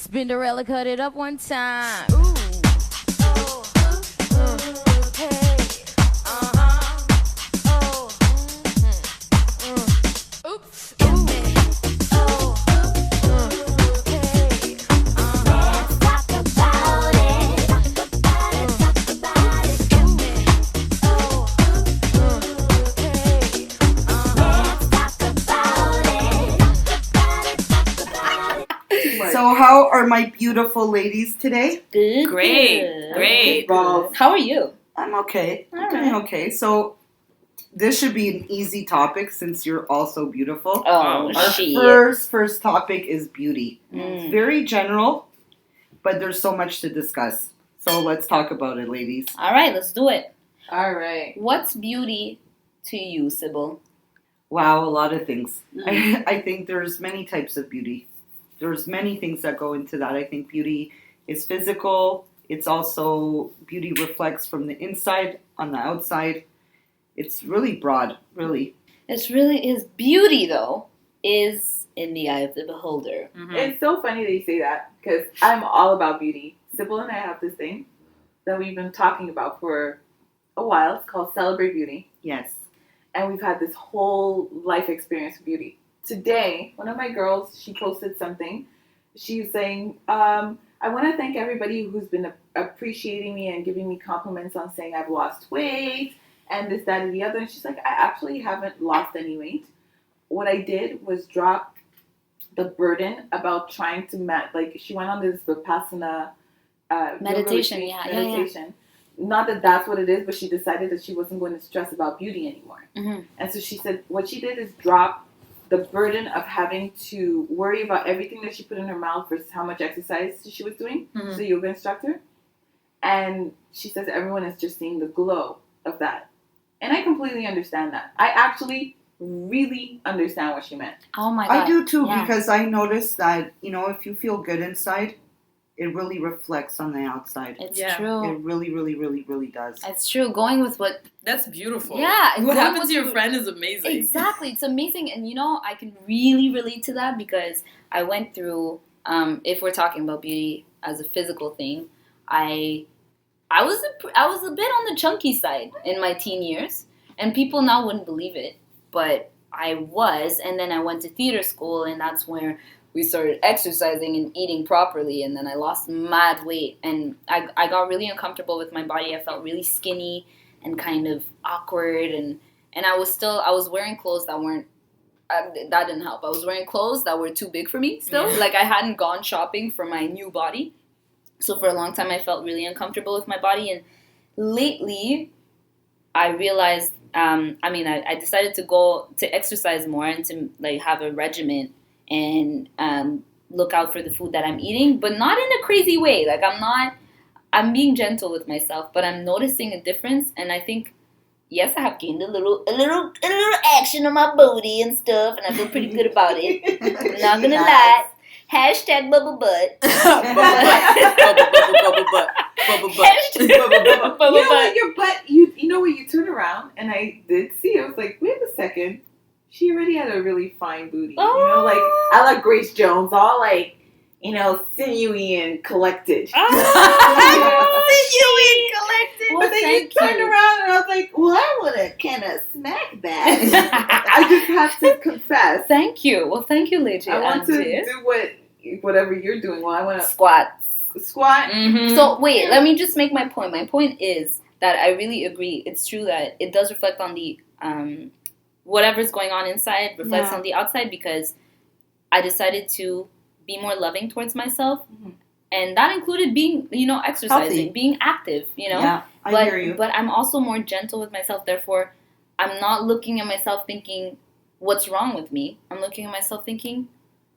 Spinderella cut it up one time. Ooh. Oh. Hey. Oh. Oops. Ooh. Oh. Hey. Let's talk about it. Talk about it. Talk about it. Oh. Hey. Let's talk about it. Talk about it. So how are my beautiful ladies today? Good. Great. How are you? I'm okay. I'm All doing right. okay. So this should be an easy topic since you're all so beautiful. Oh, Our shit. first topic is beauty. It's very general, but there's so much to discuss. So let's talk about it, ladies. All right, let's do it. All right. What's beauty to you, Sybil? Wow, a lot of things. I think there's many types of beauty. There's many things that go into that. I think beauty is physical. It's also, beauty reflects from the inside on the outside. It's really broad, really. It's really is beauty though is in the eye of the beholder. Mm-hmm. It's so funny that you say that because I'm all about beauty. Sybil and I have this thing that we've been talking about for a while. It's called Celebrate Beauty. Yes. And we've had this whole life experience with beauty. Today, one of my girls, she posted something. She's saying, I want to thank everybody who's been appreciating me and giving me compliments on saying I've lost weight and this, that, and the other. And she's like, I actually haven't lost any weight. What I did was drop the burden about trying to like she went on this Vipassana Meditation, yoga retreat, yeah. meditation. Not that that's what it is, but she decided that she wasn't going to stress about beauty anymore. Mm-hmm. And so she said what she did is drop the burden of having to worry about everything that she put in her mouth versus how much exercise she was doing. Mhm. So yoga instructor. And she says everyone is just seeing the glow of that. And I completely understand that. I actually really understand what she meant. Oh my god. I do too, Yeah. because I noticed that, if you feel good inside, it really reflects on the outside. It's Yeah. true. It really, really, really, really does. It's true. Going with what That's beautiful. Yeah, What going happened with to your the- friend is amazing. Exactly. It's amazing. And I can really relate to that because I went through, if we're talking about beauty as a physical thing, I was a bit on the chunky side in my teen years. And people now wouldn't believe it. But I was. And then I went to theater school and that's where we started exercising and eating properly. And then I lost mad weight. And I got really uncomfortable with my body. I felt really skinny and kind of awkward, and I was wearing clothes that weren't, that didn't help. I was wearing clothes that were too big for me still. Yeah. Like I hadn't gone shopping for my new body. So for a long time I felt really uncomfortable with my body, and lately I realized, I decided to go to exercise more and to like have a regimen and look out for the food that I'm eating, but not in a crazy way. Like I'm being gentle with myself, but I'm noticing a difference, and I think, yes, I have gained a little action on my booty and stuff, and I feel pretty good about it. I'm not gonna lie. Hashtag bubble butt. Bubble butt. Hashtag You know bubble what, butt. your butt, you know when you turn around, and I did see, I was like, wait a second. She already had a really fine booty. Like, I like Grace Jones, all like, sinewy and collected. Well, But then you thank turned you. around and I was like, well, I would have kind of smacked that. I just have to confess. Thank you. Well, thank you, Lady I want to Auntie. do whatever you're doing. Well, I want Squat. to squat. Mm-hmm. So wait, let me just make my point. My point is that I really agree. It's true that it does reflect on the whatever's going on inside reflects Yeah. on the outside, because I decided to be more loving towards myself, Mhm. and that included being, exercising, Healthy. being active. Yeah, I but hear you. but I'm also more gentle with myself. Therefore, I'm not looking at myself thinking, "What's wrong with me?" I'm looking at myself thinking,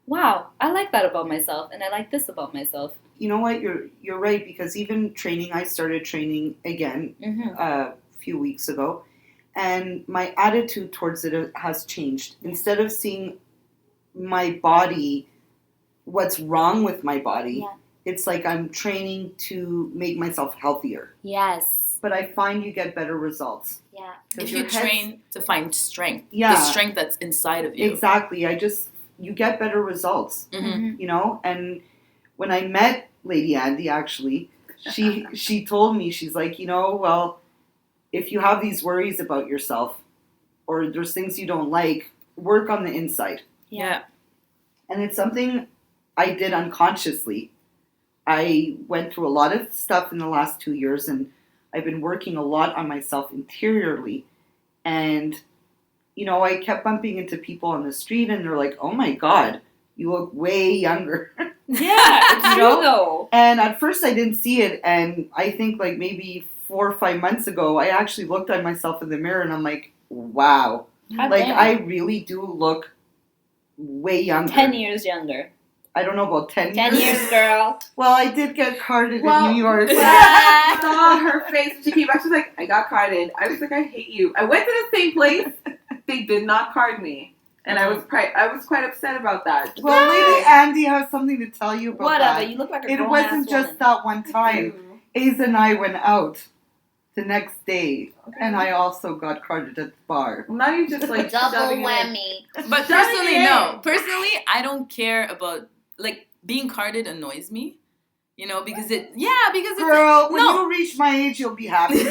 "Wow, I like that about myself, and I like this about myself." You know what? You're right, because even training, I started training again Mm-hmm. a few weeks ago, and my attitude towards it has changed. Instead of seeing my body, what's wrong with my body, Yeah. it's like I'm training to make myself healthier. Yes. But I find you get better results. Yeah. 'Cause If your you head's- train to find strength, Yeah. the strength that's inside of you. Exactly. You get better results, Mm-hmm. and when I met Lady Andy, actually, she told me, she's like, well, if you have these worries about yourself or there's things you don't like, work on the inside. Yeah. And it's something I did unconsciously. I went through a lot of stuff in the last 2 years, and I've been working a lot on myself interiorly. And, I kept bumping into people on the street, and they're like, oh my God, you look way younger. Yeah, it's true though. And at first I didn't see it, and I think like maybe 4 or 5 months ago, I actually looked at myself in the mirror, and I'm like, wow. God Like, damn. I really do look way younger. 10 years younger. I don't know about 10 10 years, girl. Well, I did get carded Well, in New York. when I saw her face when she came back, she was like, I got carded. I was like, I hate you. I went to the same place. They did not card me. And I was quite upset about that. Well, Lady Andy has something to tell you about Whatever, that. you look like a It grown wasn't ass just woman. that one time. Aiza and I went out the next day, and I also got carded at the bar. Now you're just like Double shoving it in. whammy. But Shut personally, it no. in. Personally, I don't care about, like, being carded annoys me. Because it's Girl, when no. you reach my age, you'll be happy.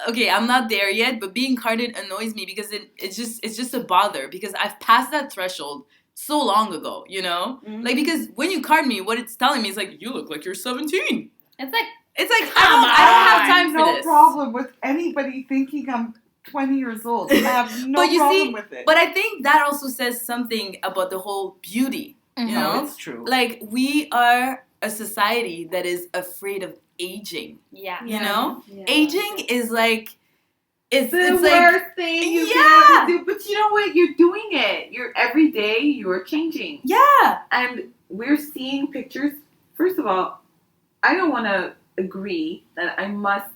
okay, I'm not there yet, but being carded annoys me because it's just a bother because I've passed that threshold so long ago, Mhm. Like, because when you card me, what it's telling me is like, you look like you're 17. It's like, I don't have time for no this. problem with anybody thinking I'm 20 years old. I have no But you problem see, with it. But I think that also says something about the whole beauty, you No, know? it's true. Like, we are a society that is afraid of aging, yeah. you know? Yeah. Aging is like, it's The like, worst thing you Yeah. can ever do. But you know what? You're doing it. You're every day you're changing. yeah. And we're seeing pictures. First of all, I don't want to agree that I must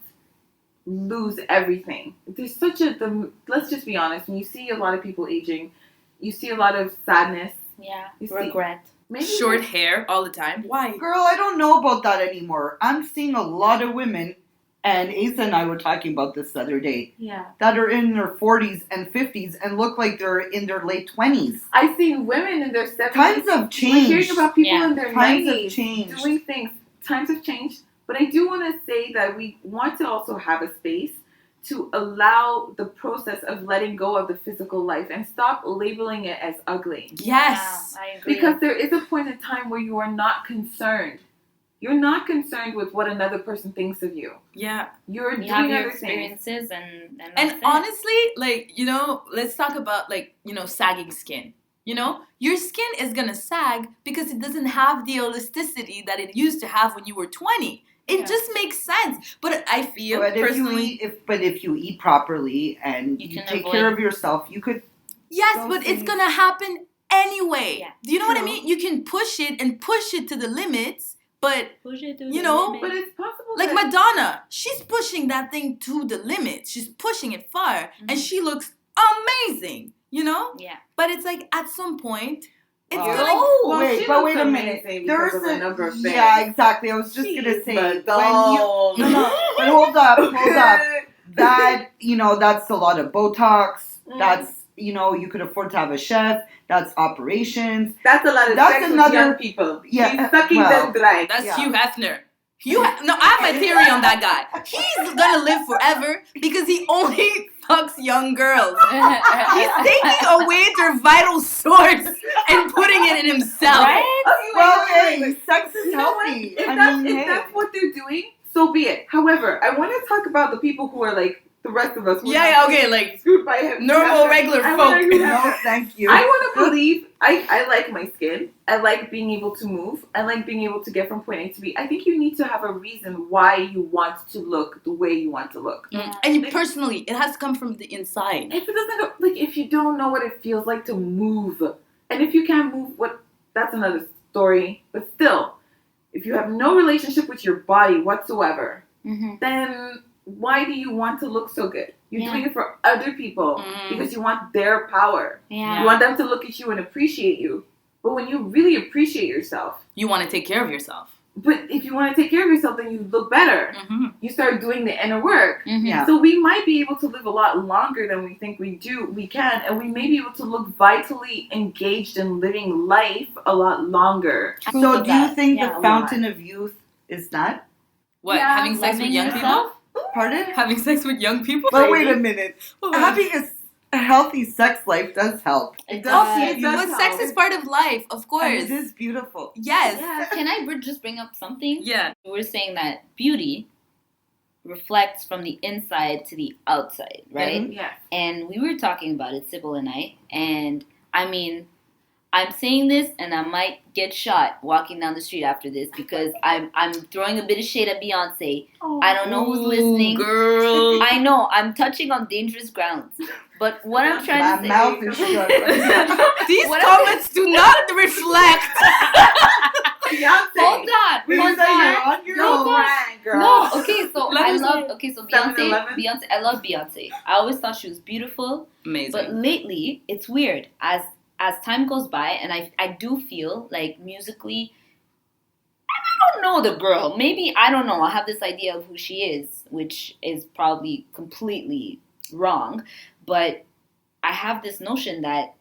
lose everything. There's let's just be honest. When you see a lot of people aging, you see a lot of sadness. Yeah. You see- Regret. Maybe Short hair all the time. Why? Girl, I don't know about that anymore. I'm seeing a lot of women, and Asa and I were talking about this the other day, Yeah. that are in their 40s and 50s and look like they're in their late 20s. I see women in their 70s. Times have We're changed. hearing about people Yeah. in their Times have 90s changed. doing things. Times have changed. But I do want to say that we want to also have a space to allow the process of letting go of the physical life and stop labeling it as ugly. Yes. Yeah, I agree. Because there is a point in time where you are not concerned. You're not concerned with what another person thinks of you. Yeah. You're you have doing your other things. experiences and that's And it. honestly, like, let's talk about, like, sagging skin. Your skin is going to sag because it doesn't have the elasticity that it used to have when you were 20. It Yeah. just makes sense. But I feel But personally, if you eat properly and You you can take avoid- care of yourself, you could. yes, those but it's things- going to happen anyway. Yeah. Do you know what I True. mean? You can push it to the limits, but Push it to you the know, limit. But it's possible like that Madonna, she's pushing that thing to the limit. She's pushing it far, and Mhm. she looks amazing, Yeah. But it's like at some point, it's Well, gonna. Well, wait, she but looks wait a minute. amazing because of a number of things. Yeah, exactly. I was just gonna She's say when you. Madonna. No, but hold up. That that's a lot of Botox. Mm. That's you could afford to have a chef. That's operations. That's a lot of That's sex with another- young people. Yeah, She's sucking well, them dry. That's Yeah. Hugh Hefner. No, I have my theory on that guy. He's gonna live forever because he only fucks young girls. He's taking away their vital source and putting it in himself. Right? Okay, Well, wait. hey, sex is You know what? healthy. If, I that's, mean, if hey. that's what they're doing, so be it. However, I want to talk about the people who are like the rest of us. We're Yeah, not okay, like screwed by him. normal, regular I wanna folk. agree with No, that. thank you. I want to believe I like my skin. I like being able to move. I like being able to get from point A to B. I think you need to have a reason why you want to look the way you want to look. And you personally, it has to come from the inside. If it doesn't go, like if you don't know what it feels like to move, and if you can't move, that's another story. But still, if you have no relationship with your body whatsoever, Mm-hmm. then why do you want to look so good? You're Yeah. doing it for other people Mm. because you want their power. Yeah. You want them to look at you and appreciate you. But when you really appreciate yourself, You want to take care of yourself. but if you want to take care of yourself, then you look better. Mm-hmm. You start doing the inner work. Mhm. Yeah. So we might be able to live a lot longer than we think we can, and we may be able to look vitally engaged in living life a lot longer. Proof So of do you that. think Yeah. the fountain of youth is that? What? Yeah, Having sex with Loving young yourself? Pardon? people? Having sex with young people? But wait a minute. Oh, Having a healthy sex life does help. It does. does. It does. but sex is part of life, of And course. it is beautiful. Yes. Yeah. Can I just bring up something? Yeah. We were saying that beauty reflects from the inside to the outside, right? Mhm. Yeah. And we were talking about it, Sybil and I. And I mean, I'm saying this, and I might get shot walking down the street after this because I'm throwing a bit of shade at Beyonce. I don't know who's listening. Girl. I know I'm touching on dangerous grounds, but what I'm trying My to say. mouth is shut. These What comments do not reflect. Beyonce. Hold on, Lisa, hold you're on. on your Go own. brand, girl. No, okay, so Let I me love. see. Okay, so 7-Eleven? Beyonce. I love Beyonce. I always thought she was beautiful. Amazing. But lately, it's weird. As time goes by, and I do feel like musically, I don't know the girl. Maybe, I don't know. I have this idea of who she is, which is probably completely wrong. But I have this notion that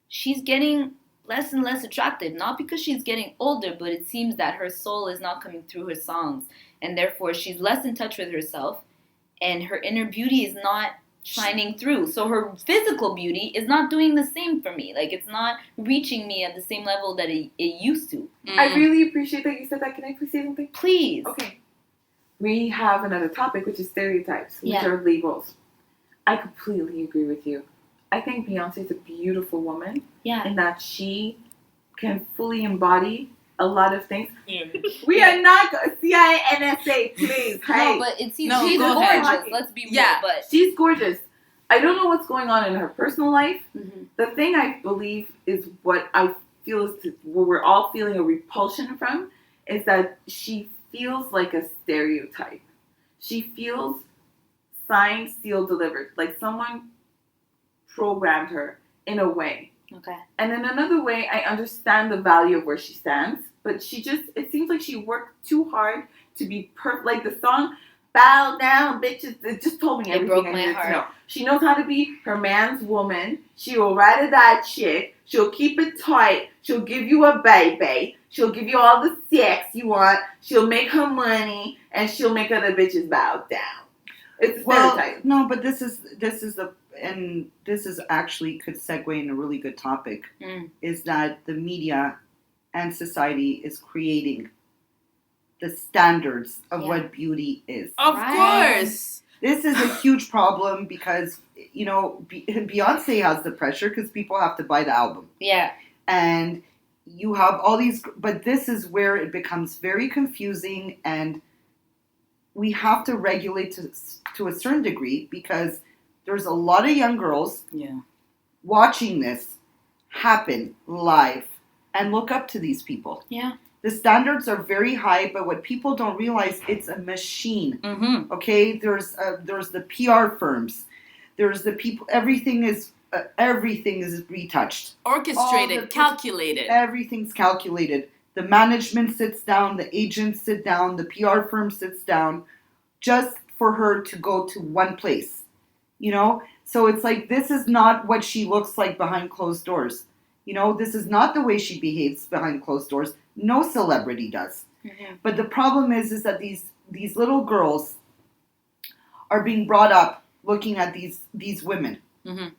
she's getting less and less attractive. Not because she's getting older, but it seems that her soul is not coming through her songs. And therefore, she's less in touch with herself. And her inner beauty is not shining through. So her physical beauty is not doing the same for me. Like, it's not reaching me at the same level that it used to. I really appreciate that you said that. Can I please say something? Please. Okay. We have another topic, which is stereotypes, which Yeah. are labels. I completely agree with you. I think Beyonce is a beautiful woman Yeah. in that she can fully embody a lot of things. We are not CIA, NSA, please. Hey. No, but it's she's No, gorgeous. go ahead. Let's be real. Yeah. But She's gorgeous. I don't know what's going on in her personal life. Mhm. The thing I believe is what I feel is what we're all feeling a repulsion from is that she feels like a stereotype. She feels signed, sealed, delivered. Like someone programmed her in a way. okay. And in another way, I understand the value of where she stands, but it seems like she worked too hard to be perfect. Like the song, Bow Down, Bitches, it just told me It everything broke I my needed heart. to know. She knows how to be her man's woman. She will ride or die chick. She'll keep it tight. She'll give you a baby. She'll give you all the sex you want. She'll make her money, and she'll make other bitches bow down. It's a Well, stereotype. no, but this is actually could segue in a really good topic. Mm. Is that the media and society is creating the standards of Yeah. what beauty is. Of Right. course. This is a huge problem because Beyonce has the pressure because people have to buy the album. Yeah. And you have all these, but this is where it becomes very confusing, and we have to regulate to a certain degree because there's a lot of young girls Yeah. watching this happen live and look up to these people. Yeah. The standards are very high, but what people don't realize, it's a machine. Mm-hmm. Okay, there's the PR firms, there's the people. Everything is retouched. Orchestrated, All the- calculated. Everything's calculated. The management sits down, the agents sit down, the PR firm sits down, just for her to go to one place. So it's like this is not what she looks like behind closed doors. This is not the way she behaves behind closed doors. No celebrity does. Mhm. But the problem is that these little girls are being brought up looking at these women. Mhm.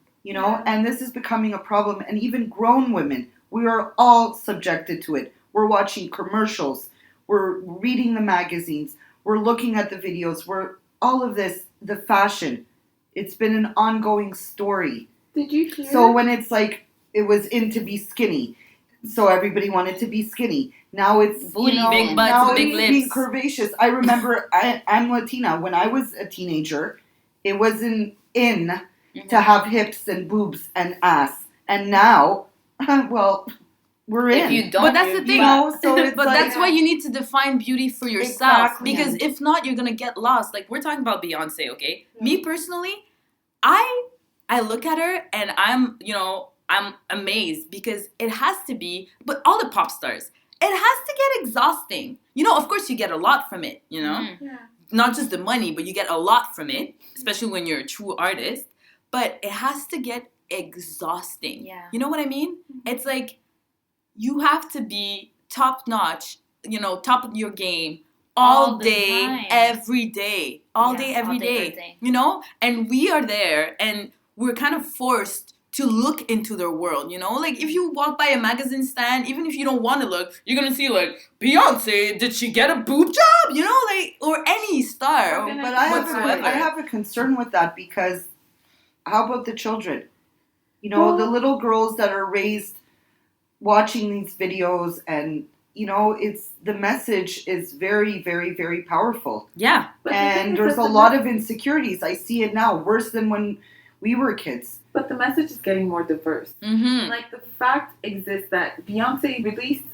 And this is becoming a problem. And even grown women, we are all subjected to it. We're watching commercials. We're reading the magazines. We're looking at the videos. We're all of this, the fashion. It's been an ongoing story. Did you hear? So when it's like, it was in to be skinny. So everybody wanted to be skinny. Now it's, Booty, big butts, now big it's lips. being curvaceous. I remember I'm Latina. When I was a teenager, it wasn't in to have hips and boobs and ass. And now, well, we're in. If you don't, But that's the thing. So it's But like, that's why you need to define beauty for yourself. Exactly. Because if not, you're gonna get lost. Like we're talking about Beyonce, okay? Me personally, I look at her and I'm amazed because it has to be. But all the pop stars, it has to get exhausting. You know, of course you get a lot from it, you know? Yeah. Not just the money, but you get a lot from it, especially when you're a true artist. But it has to get exhausting. Yeah. You know what I mean? It's like you have to be top notch, you know, top of your game all the day, time. every day. All Yeah, day, all every day, every day. day. You know? And we are there and we're kind of forced to look into their world, you know? Like, if you walk by a magazine stand, even if you don't want to look, you're gonna see, like, Beyonce, did she get a boob job? You know, like, or any star. Okay, But I whatsoever. have a concern with that because how about the children? You know, the little girls that are raised watching these videos and, you know, it's the message is very, very, very powerful. Yeah. But the thing And is there's that a the lot of insecurities. I see it now, worse than when we were kids. But the message is getting more diverse. Mm-hmm. Like, the fact exists that Beyonce released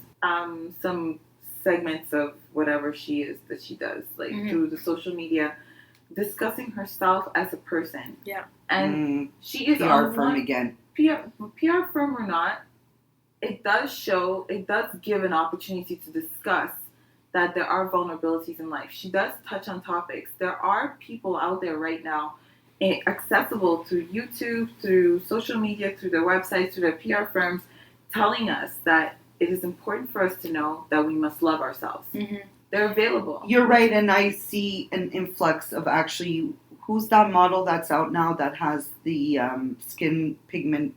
some segments of whatever she is that she does, like through the social media, discussing herself as a person. Yeah. And she is PR on firm one again. PR firm or not, it does give an opportunity to discuss that there are vulnerabilities in life. She does touch on topics. There are people out there right now accessible through YouTube, through social media, through their websites, through their PR firms, telling us that it is important for us to know that we must love ourselves. Mm-hmm. They're available. You're right, and I see an influx of actually, who's that model that's out now that has the skin pigment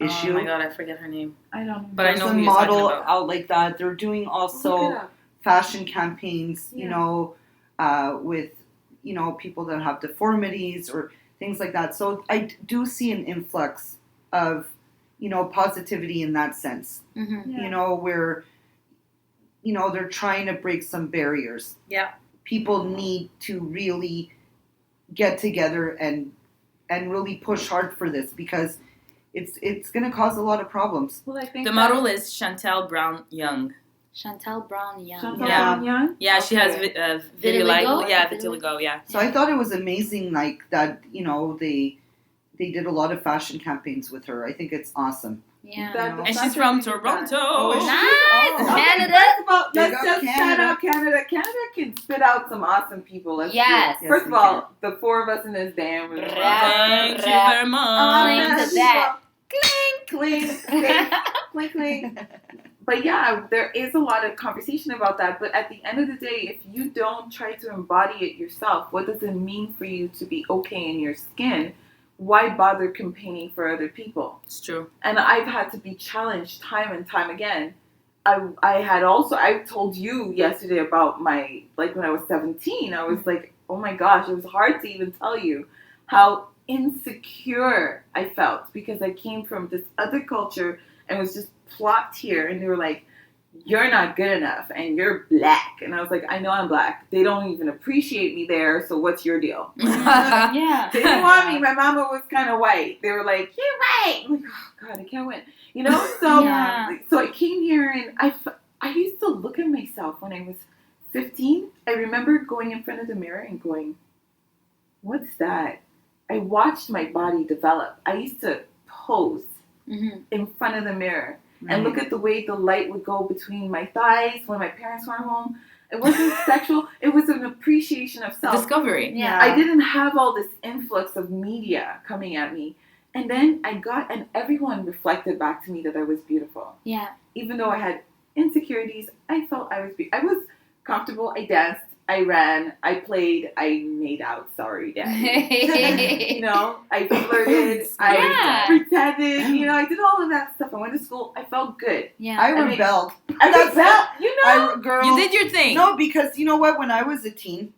issue? Oh my god, I forget her name. I don't know. But I There's know a who you're talking model about. out like that. They're doing Look also it up. fashion campaigns, you Yeah. know, with, you know, people that have deformities or things like that. So I do see an influx of, you know, positivity in that sense. Mm-hmm. Yeah. You know, where, you know, they're trying to break some barriers. Yeah. People need to really get together and really push hard for this because it's going to cause a lot of problems. Well, I think The model is Chantel Brown Young. Chantel Brown Young. Chantal Yeah. Brown Young? Yeah, she has Okay. vitiligo. Vitiligo? Yeah, vitiligo. Yeah. So I thought it was amazing, like that. You know, they did a lot of fashion campaigns with her. I think it's awesome. Yeah. That- And she's that's from what we did Toronto. Oh, is she? Nice. Oh. Canada. Big Let's up just shout Canada. out Canada. Canada can spit out some awesome people. Let's Yes. do it. First Yes, of all, the four of us in this damn room. Thank you very much. Cling to that. Cling, cling, cling, cling. But yeah, there is a lot of conversation about that. But at the end of the day, if you don't try to embody it yourself, what does it mean for you to be okay in your skin? Why bother campaigning for other people? It's true. And I've had to be challenged time and time again. I told you yesterday about like when I was 17, I was like, oh my gosh, it was hard to even tell you how insecure I felt because I came from this other culture and was just plopped here and they were like, you're not good enough and you're black. And I was like, I know I'm black. They don't even appreciate me there, so what's your deal? Yeah. They didn't want me. My mama was kind of white. They were like, you're white. I'm like, oh God, I can't win. You know? So, Yeah. so I came here and I used to look at myself when I was 15. I remember going in front of the mirror and going, what's that? I watched my body develop. I used to pose Mm-hmm. in front of the mirror and look at the way the light would go between my thighs when my parents weren't home. It wasn't sexual. It was an appreciation of self. Discovery. Yeah. I didn't have all this influx of media coming at me. And then and everyone reflected back to me that I was beautiful. Yeah. Even though I had insecurities, I felt I was comfortable. I danced, I ran, I played, I made out. Sorry, Daddy. You know, I flirted, I Yeah. pretended, you know, I did all of that stuff. I went to school, I felt good. Yeah. I mean, rebelled. I That's rebelled, you know. Girl, You did your thing. No, because you know what? When I was a teen,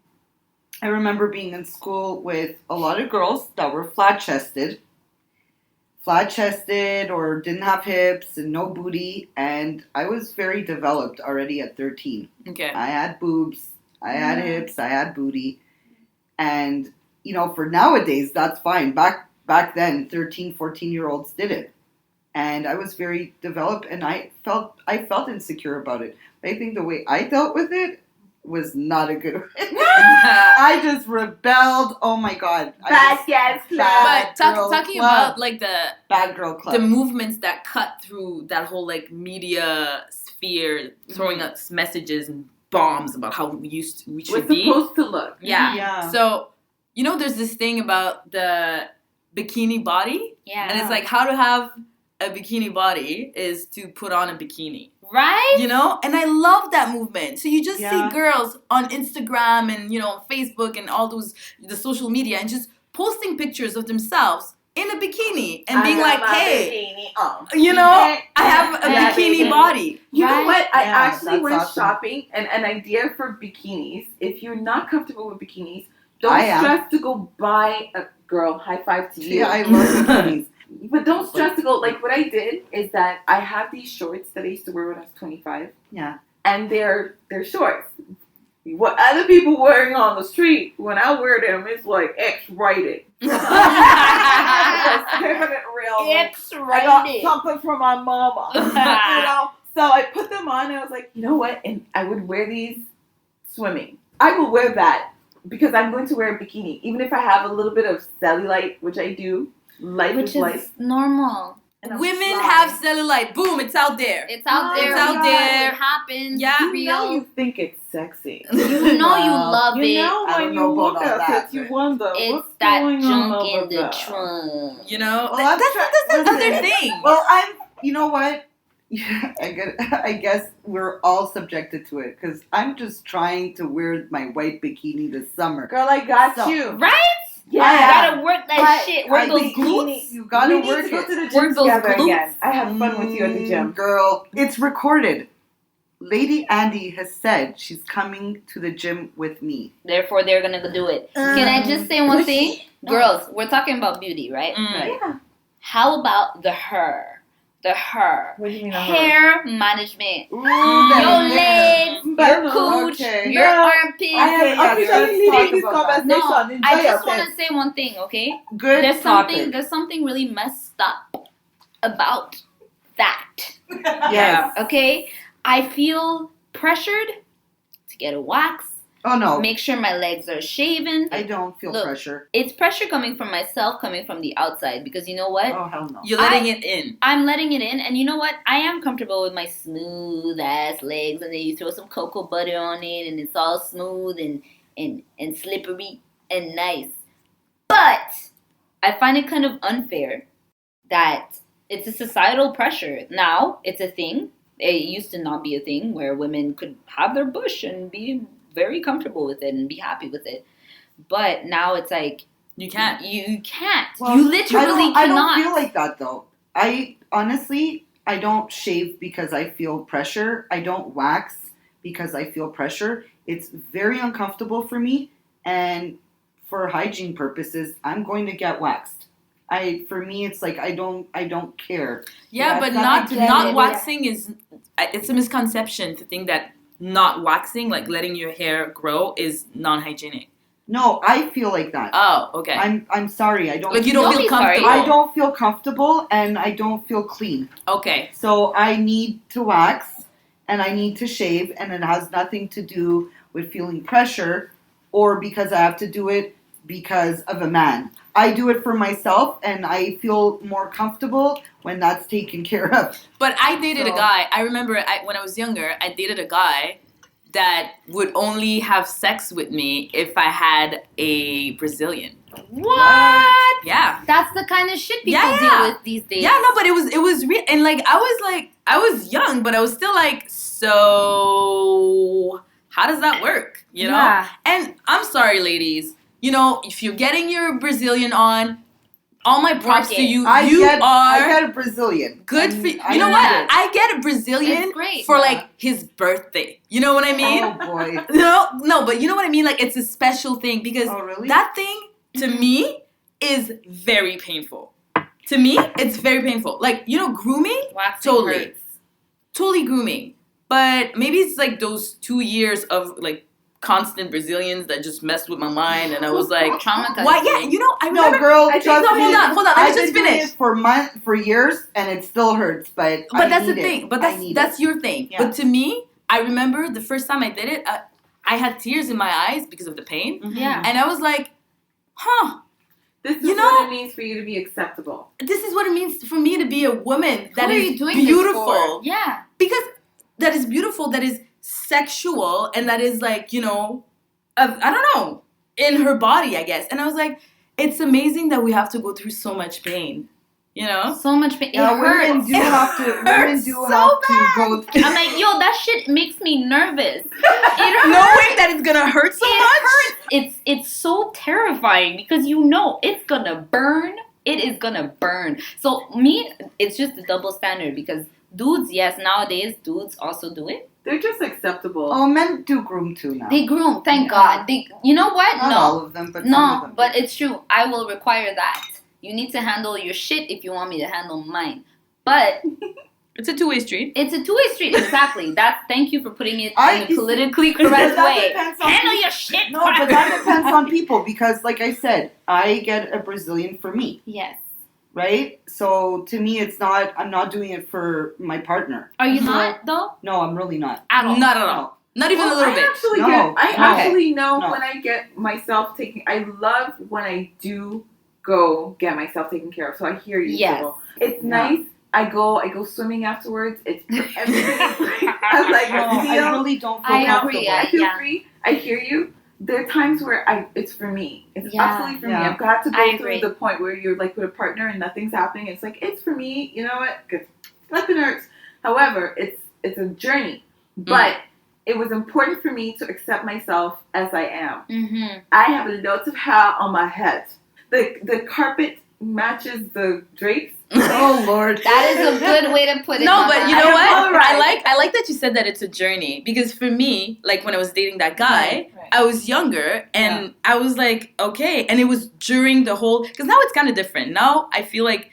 I remember being in school with a lot of girls that were flat-chested or didn't have hips and no booty, and I was very developed already at 13. Okay. I had boobs, I had hips, I had booty, and you know, for nowadays, that's fine. Back then, 13, 14-year-olds did it. And I was very developed, and I felt insecure about it. I think the way I dealt with it was not a good way. I just rebelled. Oh my God. Yes, But Girl talking club. about like Bad girl club. the movements that cut through that whole like media sphere fear, throwing us messages and bombs about how we We're should be. supposed to look. Yeah. Yeah. So, there's this thing about the bikini body. Yeah. And it's like how to have a bikini body is to put on a bikini. Right? And I love that movement. So you just Yeah. see girls on Instagram and, on Facebook and all the social media and just posting pictures of themselves in a bikini and being like, hey, I have a Yeah, bikini baby. body. You know Right? what? I Yeah, actually that's went awesome. shopping, and an idea for bikinis. If you're not comfortable with bikinis, don't I am. stress to go buy a girl. High five to you. Yeah, I love bikinis. But don't stress to go. Like what I did is that I have these shorts that I used to wear when I was 25, Yeah. and they're shorts. What other people wearing on the street, when I wear them, it's like X-rated. Just keeping it real. I got something from my mama. So I put them on and I was like, you know what? And I would wear these swimming. I will wear that because I'm going to wear a bikini. Even if I have a little bit of cellulite, which I do. Life Which is life. is normal. And I'm Women fly. have cellulite. Boom, it's out there. It's out Oh there. my out there. It happens. Yeah. It's You know real. you think it's sexy. You know you Wow. love You it. know I when don't you know look about all at that, it, you but- wonder It's what's that going on junk over in the there. trunk. Well, that's listen. another thing. Well, you know what? Yeah, I guess we're all subjected to it because I'm just trying to wear my white bikini this summer. Girl, I got So- you. Right? Yeah. You gotta work that shit. Work I those think glutes. You gotta we need work to go it. to the Work gym those together glutes. again. I have fun with you at the gym. Girl, it's recorded. Lady Andy has said she's coming to the gym with me. Therefore, they're gonna do it. Can I just say one thing? Girls, we're talking about beauty, right? Right. Yeah. How about the her? The her. What do you mean? Hair management. Ooh, Your that- legs, But your no, cooch, okay. your No, armpits. I am Okay, yeah, officially let's leaving talk this about that. conversation. No, Enjoy I just yourself. want to say one thing, okay? Good There's topic. something really messed up about that. Yes. Okay? I feel pressured to get a wax, Oh no, make sure my legs are shaven. I don't feel Look. pressure. It's pressure coming from myself, coming from the outside, because you know what? Oh hell no. You're letting it in. I'm letting it in, and you know what? I am comfortable with my smooth ass legs, and then you throw some cocoa butter on it, and it's all smooth and slippery and nice. But I find it kind of unfair that it's a societal pressure. Now it's a thing. It used to not be a thing where women could have their bush and be very comfortable with it and be happy with it. But now it's like You can't. you can't. Well, You literally I cannot. don't feel like that though. I honestly, I don't shave because I feel pressure. I don't wax because I feel pressure. It's very uncomfortable for me, and for hygiene purposes, I'm going to get waxed. For me, it's like I don't care. Yeah, Yeah, but it's not nothing to not do with- waxing is. It's a misconception to think that not waxing, like letting your hair grow, is non-hygienic. No, I feel like that. Oh, okay. I'm sorry. I don't. Like you Don't don't be feel sorry. comfortable. I don't feel comfortable, and I don't feel clean. Okay. So I need to wax and I need to shave, and it has nothing to do with feeling pressure or because I have to do it because of a man. I do it for myself, and I feel more comfortable when that's taken care of. But I dated a So- guy. I remember when I was younger, I dated a guy that would only have sex with me if I had a Brazilian. What? Yeah. That's the kind of shit people Yeah. deal with these days. Yeah, no, but it was real, and like I was young, but I was still like, so how does that work? You know? Yeah. And I'm sorry, ladies. You know, if you're getting your Brazilian on, all my props Work to it. you. I You get are a Brazilian. good And for you. I You know need what? it. I get a Brazilian It's great. for Yeah. like his birthday. You know what I mean? Oh boy. No, but you know what I mean? Like it's a special thing because Oh really? that thing to me is very painful. To me, it's very painful. Like, you know, grooming, Waxing totally. hurts. totally grooming. But maybe it's like those 2 years of like constant Brazilians that just messed with my mind, and I was like, Traumatized. why? Yeah, you know, I no, remember. girl. I think- Trust no, me. hold on, let me I've just been doing finish. it for years, and it still hurts. But That's the need thing. it. But I need that's it. your thing. Yeah. But to me, I remember the first time I did it, I had tears in my eyes because of the pain, Mhm. Yeah. and I was like, huh. This is You know- what it means for you to be acceptable. This is what it means for me to be a woman that Who are is you doing this beautiful. for? Yeah. Because that is beautiful, that is sexual, and that is like, you know, I don't know, in her body, I guess. And I was like, it's amazing that we have to go through so much pain, you know? So much pain. It Yeah, hurts. women do have to. Women do so have to go through. I'm like, yo, that shit makes me nervous. It hurts. Knowing that it's gonna hurt so It much. hurts. It's so terrifying because you know it's gonna burn. It is gonna burn. So me, it's just a double standard because dudes, yes, nowadays dudes also do it. They're just acceptable. Oh, men do groom too now. They groom, thank Yeah. God. You know what? Not no, all of them, but some of no, them. but it's true. I will require that. You need to handle your shit if you want me to handle mine. But It's a two-way street. it's a two-way street. Exactly. Thank you for putting it I- in a politically But correct that way. depends on Handle people. your shit. No, but that depends on people because, like I said, I get a Brazilian for me, Yes. right? So to me, it's not. I'm not doing it for my partner. Are you So- not though? No, I'm really not. At all. Not at all. Not even a little bit. No, I no. actually know No. when I get myself taken. I love when I do go get myself taken care of. So I hear you. Yes. Sybil. It's Yeah. nice. I go swimming afterwards. It's everything is great. I was like, No, I feel, really don't feel I agree, comfortable. I feel Yeah. free. I hear you. There are times where it's for me. It's Yeah. absolutely for me. Yeah. I've got to I go agree. through the point where you're like with a partner and nothing's happening. It's like it's for me. You know what? Because nothing hurts. However, it's a journey. But it was important for me to accept myself as I am. Mm-hmm. I have lots of hair on my head. The carpet matches the drapes. Oh Lord. That is a good way to put it. No, Mama. but you know I am what? all right. I like that you said that it's a journey because for me, like when I was dating that guy, Right. I was younger and I was like, okay, and it was during the whole because now it's kind of different. Now I feel like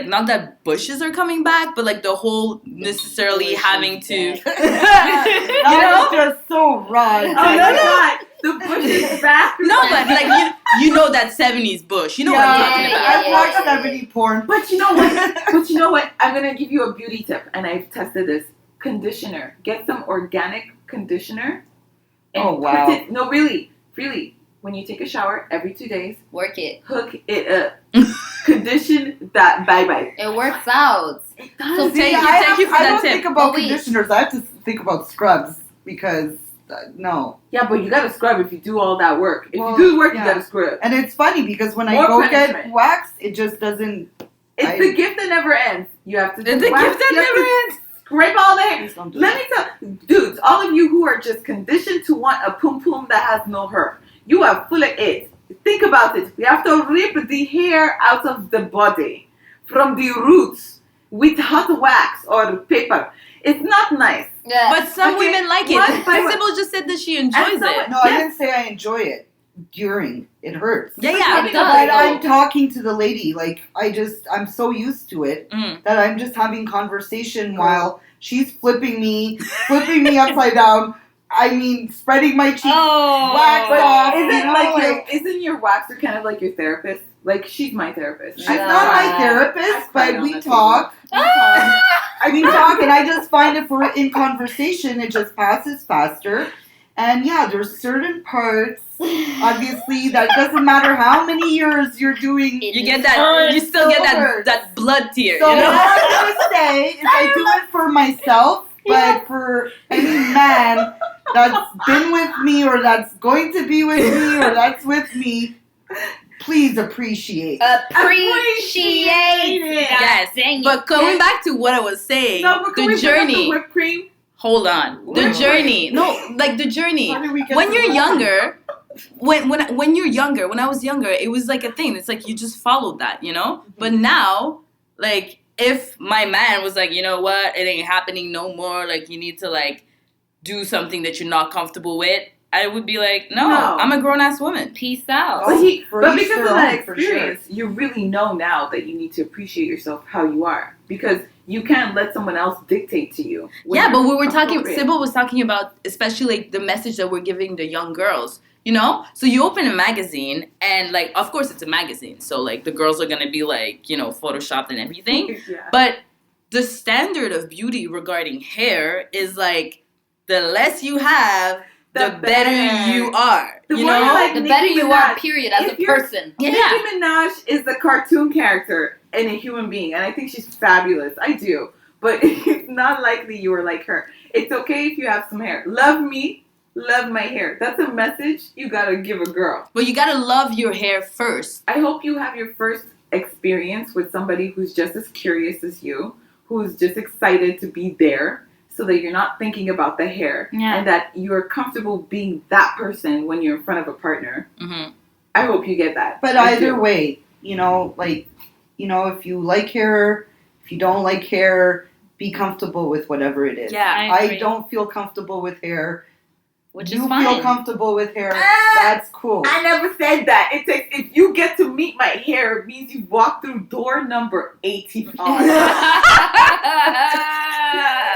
not that bushes are coming back, but like the whole necessarily having to. That was just so right. Oh my God. The bush is back. No, but like you know that 70s bush. You know what I'm talking yeah, about. yeah, I've watched 70 porn. But you know what? But you know what? I'm gonna give you a beauty tip, and I've tested this. Conditioner. Get some organic conditioner. And Oh, wow. Put it, no, really. When you take a shower every 2 days, Work it. hook it up. Condition that. Bye. It works out. It does. So thank you for I that don't tip. think about Oh, wait. conditioners. I have to think about scrubs because no. Yeah, but you gotta scrub if you do all that work. If Well, you do the work, yeah. you gotta scrub. And it's funny because when More I go punishment. get wax, it just doesn't. It's the gift that never ends. You have to. It's the wax, gift that you have never to ends. Scrape all the hair. Please don't do Let that. me tell dudes, all of you who are just conditioned to want a pum pum that has no hair, you are full of it. Think about it. We have to rip the hair out of the body from the roots with hot wax or paper. It's not nice. Yeah. But some Okay, women like it. one by one. Sybil just said that she enjoys someone- it. No, I Yes. didn't say I enjoy it. During it hurts. Yeah. It does. But I'm talking to the lady. Like I'm so used to it Mm. that I'm just having conversation while she's flipping me upside down. I mean, spreading my cheeks. Oh. Wax But off. isn't you know, like isn't your waxer kind of like your therapist? Like she's my therapist. she's Yeah. not my I therapist, cried but on we the talk. Ah! We talk, and I just find it in conversation, it just passes faster. And yeah, there's certain parts, obviously, that doesn't matter how many years you're doing. You get that. You still get that blood tear. So You know. what I'm gonna say is I do it for myself, but for any man that's been with me or that's going to be with me or that's with me, please appreciate. Appreciate it. Yes, Dang it. but going back to what I was saying, No, but can we the bring up the journey. whipped cream? Hold on, the Whipped journey. No, like the journey. How did we get When to you're that? younger, when you're younger, when I was younger, it was like a thing. It's like you just followed that, you know. But now, like if my man was like, you know what, it ain't happening no more. Like you need to like do something that you're not comfortable with. I would be like, no. I'm a grown ass woman. Peace out. Oh. For But each because their of that own, for experience, you really know now that you need to appreciate yourself how you are. Because you can't let someone else dictate to you. when Yeah, but we you're were talking. appropriate. Sybil was talking about, especially like the message that we're giving the young girls. You know, so you open a magazine, and like, of course, it's a magazine. So like, the girls are gonna be like, you know, photoshopped and everything. Yeah. But the standard of beauty regarding hair is like, the less you have, the better you are. The You more know, you like The Nicki better you are, Minaj. period, as If a you're- person. Yeah. Nicki Minaj is the cartoon character in a human being, and I think she's fabulous. I do. But it's not likely you are like her. It's okay if you have some hair. Love me, love my hair. That's a message you gotta give a girl. But you gotta love your hair first. I hope you have your first experience with somebody who's just as curious as you, who's just excited to be there, so that you're not thinking about the hair, and that you're comfortable being that person when you're in front of a partner. Mm-hmm. I hope you get that. But either way, if you like hair, if you don't like hair, be comfortable with whatever it is. Yeah, I agree. I don't feel comfortable with hair. Which you is fine. feel comfortable with hair. That's cool. I never said that. It takes, if you get to meet my hair, it means you walk through door number 85.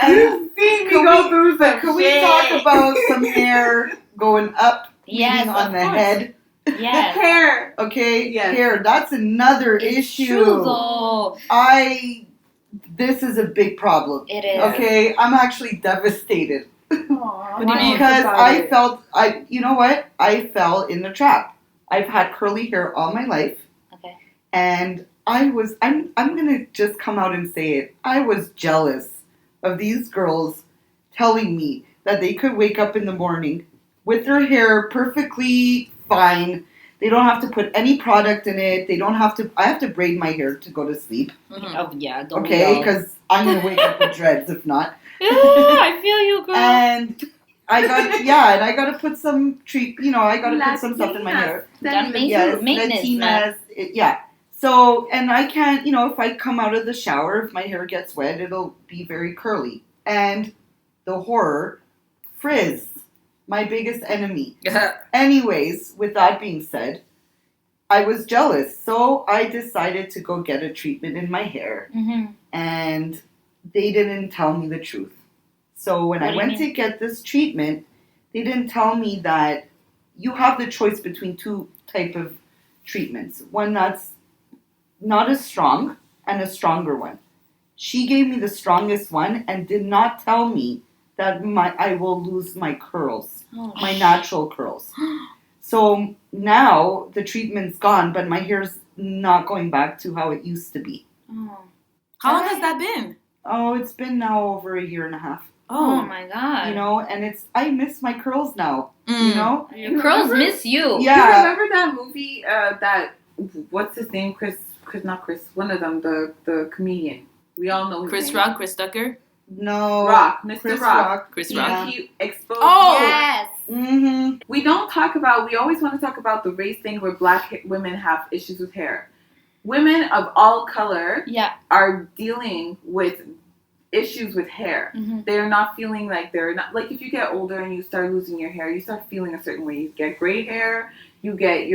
You see me go through some Can we shit. talk about some hair going up, Yes, meaning on of the course. head? Yes. hair? Okay, Yes. hair. That's another It's issue. true, though. This is a big problem. It is. Okay, I'm actually devastated. What do you mean? Because I fell in the trap. I've had curly hair all my life. Okay. And I'm gonna just come out and say it. I was jealous of these girls telling me that they could wake up in the morning with their hair perfectly fine. They don't have to put any product in it. I have to braid my hair to go to sleep. Mm-hmm. Oh, yeah, don't Okay, we all? because I'm gonna wake up with dreads if not. I feel you, girl. And I got to put some I got to put some stuff in my hair. Done Yes, maintenance, man. Latinas, yeah. So, and I can't, if I come out of the shower, if my hair gets wet, it'll be very curly. And the horror, frizz, my biggest enemy. Anyways, with that being said, I was jealous. So I decided to go get a treatment in my hair. Mm-hmm. And they didn't tell me the truth. So when What I do you went mean? to get this treatment, they didn't tell me that you have the choice between two type of treatments. One that's not as strong and a stronger one. She gave me the strongest one and did not tell me that I will lose my curls, Oh, my natural curls. So now the treatment's gone, but my hair's not going back to how it used to be. oh. How long has that been? Oh, it's been now over a year and a half. Oh my god. And I miss my curls now, Mm. Your curls miss you. Yeah. You remember that movie, what's his name? Not Chris, one of them, the comedian. We all know his Chris name. Rock, Chris Tucker, No. Rock, Mr. Chris Rock. Chris He, Rock. Yeah. he exposed. Oh! Yes. Mm-hmm. We always want to talk about the race thing where women have issues with hair. Women of all color Yeah. are dealing with issues with hair. Mm-hmm. They're not feeling like they're not, like if you get older and you start losing your hair, you start feeling a certain way. You get gray hair, you get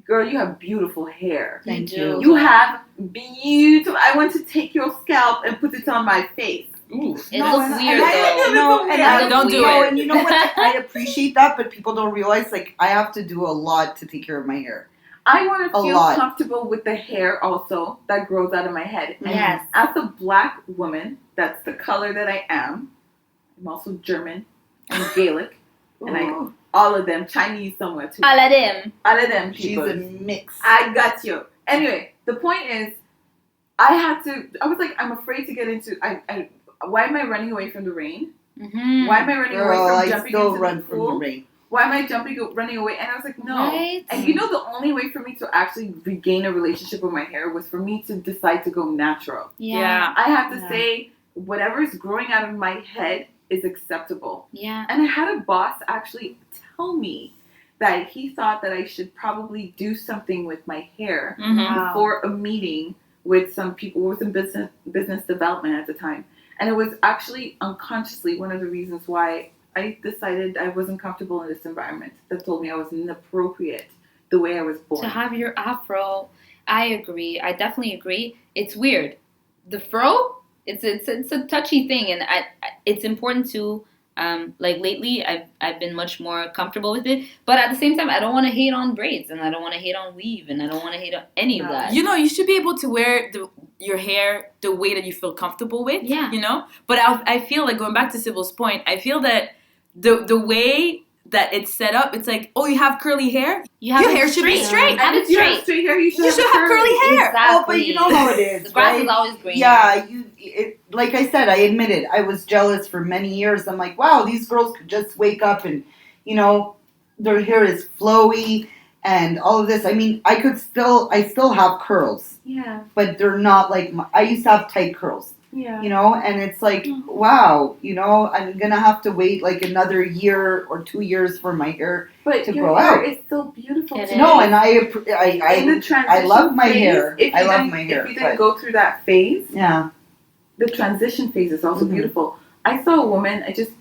girl, you have beautiful hair. Thank do. you. You have beautiful. I want to take your scalp and put it on my face. Ooh. It No, looks and weird I- though. No, and I Don't do no, it. And you know what? I appreciate that, but people don't realize I have to do a lot to take care of my hair. I want to A feel lot. comfortable with the hair also that grows out of my head. And Yes. as a black woman, that's the color that I am. I'm also German and Gaelic. And all of them, Chinese somewhere too. All of them. All of them She's people. a mix. I got you. Anyway, the point is, I was like, I'm afraid to get into, why am I running away from the rain? Mm-hmm. Why am I running away Girl, from I jumping still into run the from pool? the rain. Why am I running away? And I was like, no. Right? And you know, the only way for me to actually regain a relationship with my hair was for me to decide to go natural. Yeah. I have to Yeah. say, whatever is growing out of my head is acceptable. Yeah. And I had a boss actually tell me that he thought that I should probably do something with my hair Mm-hmm. for a meeting with some people with some business development at the time. And it was actually unconsciously one of the reasons why I decided I wasn't comfortable in this environment. That told me I was inappropriate the way I was born. To have your afro, I agree. I definitely agree. It's weird. The fro, it's a touchy thing, and it's important to lately I've been much more comfortable with it. But at the same time, I don't want to hate on braids, and I don't want to hate on weave, and I don't want to hate on any of that. You know, you should be able to wear your hair the way that you feel comfortable with. Yeah. You know? But I feel like, going back to Sybil's point, I feel that the way that it's set up. It's like, oh, you have curly hair? You have Your it hair should be straight. Have it If you have straight. straight hair, you should You should have curly hair. Exactly. Oh, but you know how it is, The grass right? is always greener. Yeah, like I said, I admit it. I was jealous for many years. I'm like, wow, these girls could just wake up and, their hair is flowy and all of this. I mean, I still have curls, Yeah, but they're not like, I used to have tight curls, yeah. and it's like, wow, I'm going to have to wait like another year or 2 years for my hair. But to your grow hair out. is still beautiful. It to is. No, me. and In the I transition love my phase, hair. if you I love didn't- my hair. If you didn't But, go through that phase, yeah. the transition phase is also Mhm. beautiful. I saw a woman. I just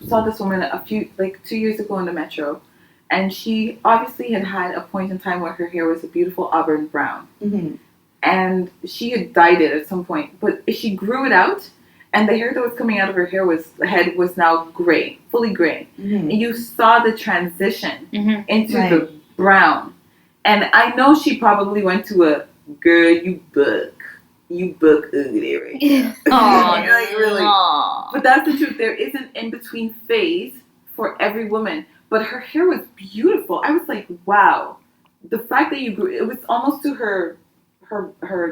saw this woman 2 years ago in the metro, and she obviously had a point in time where her hair was a beautiful auburn brown, Mm-hmm. and she had dyed it at some point, but she grew it out, and the hair that was coming out of her head was now gray, fully gray. Mm-hmm. And you saw the transition Mm-hmm. into Right. the brown. And I know she probably went to a girl, you book ugly right now. Oh, Like, really. no. But that's the truth. There is an in-between phase for every woman. But her hair was beautiful. I was like, wow. The fact that you grew, it was almost to her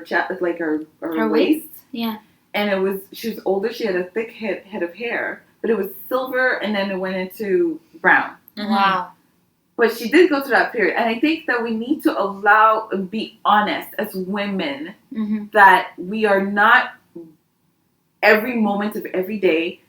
chest, like her Her waist. Yeah. And she was older. She had a thick head of hair. But it was silver and then it went into brown. Wow. But she did go through that period. And I think that we need to allow and be honest as women Mm-hmm. that we are not every moment of every day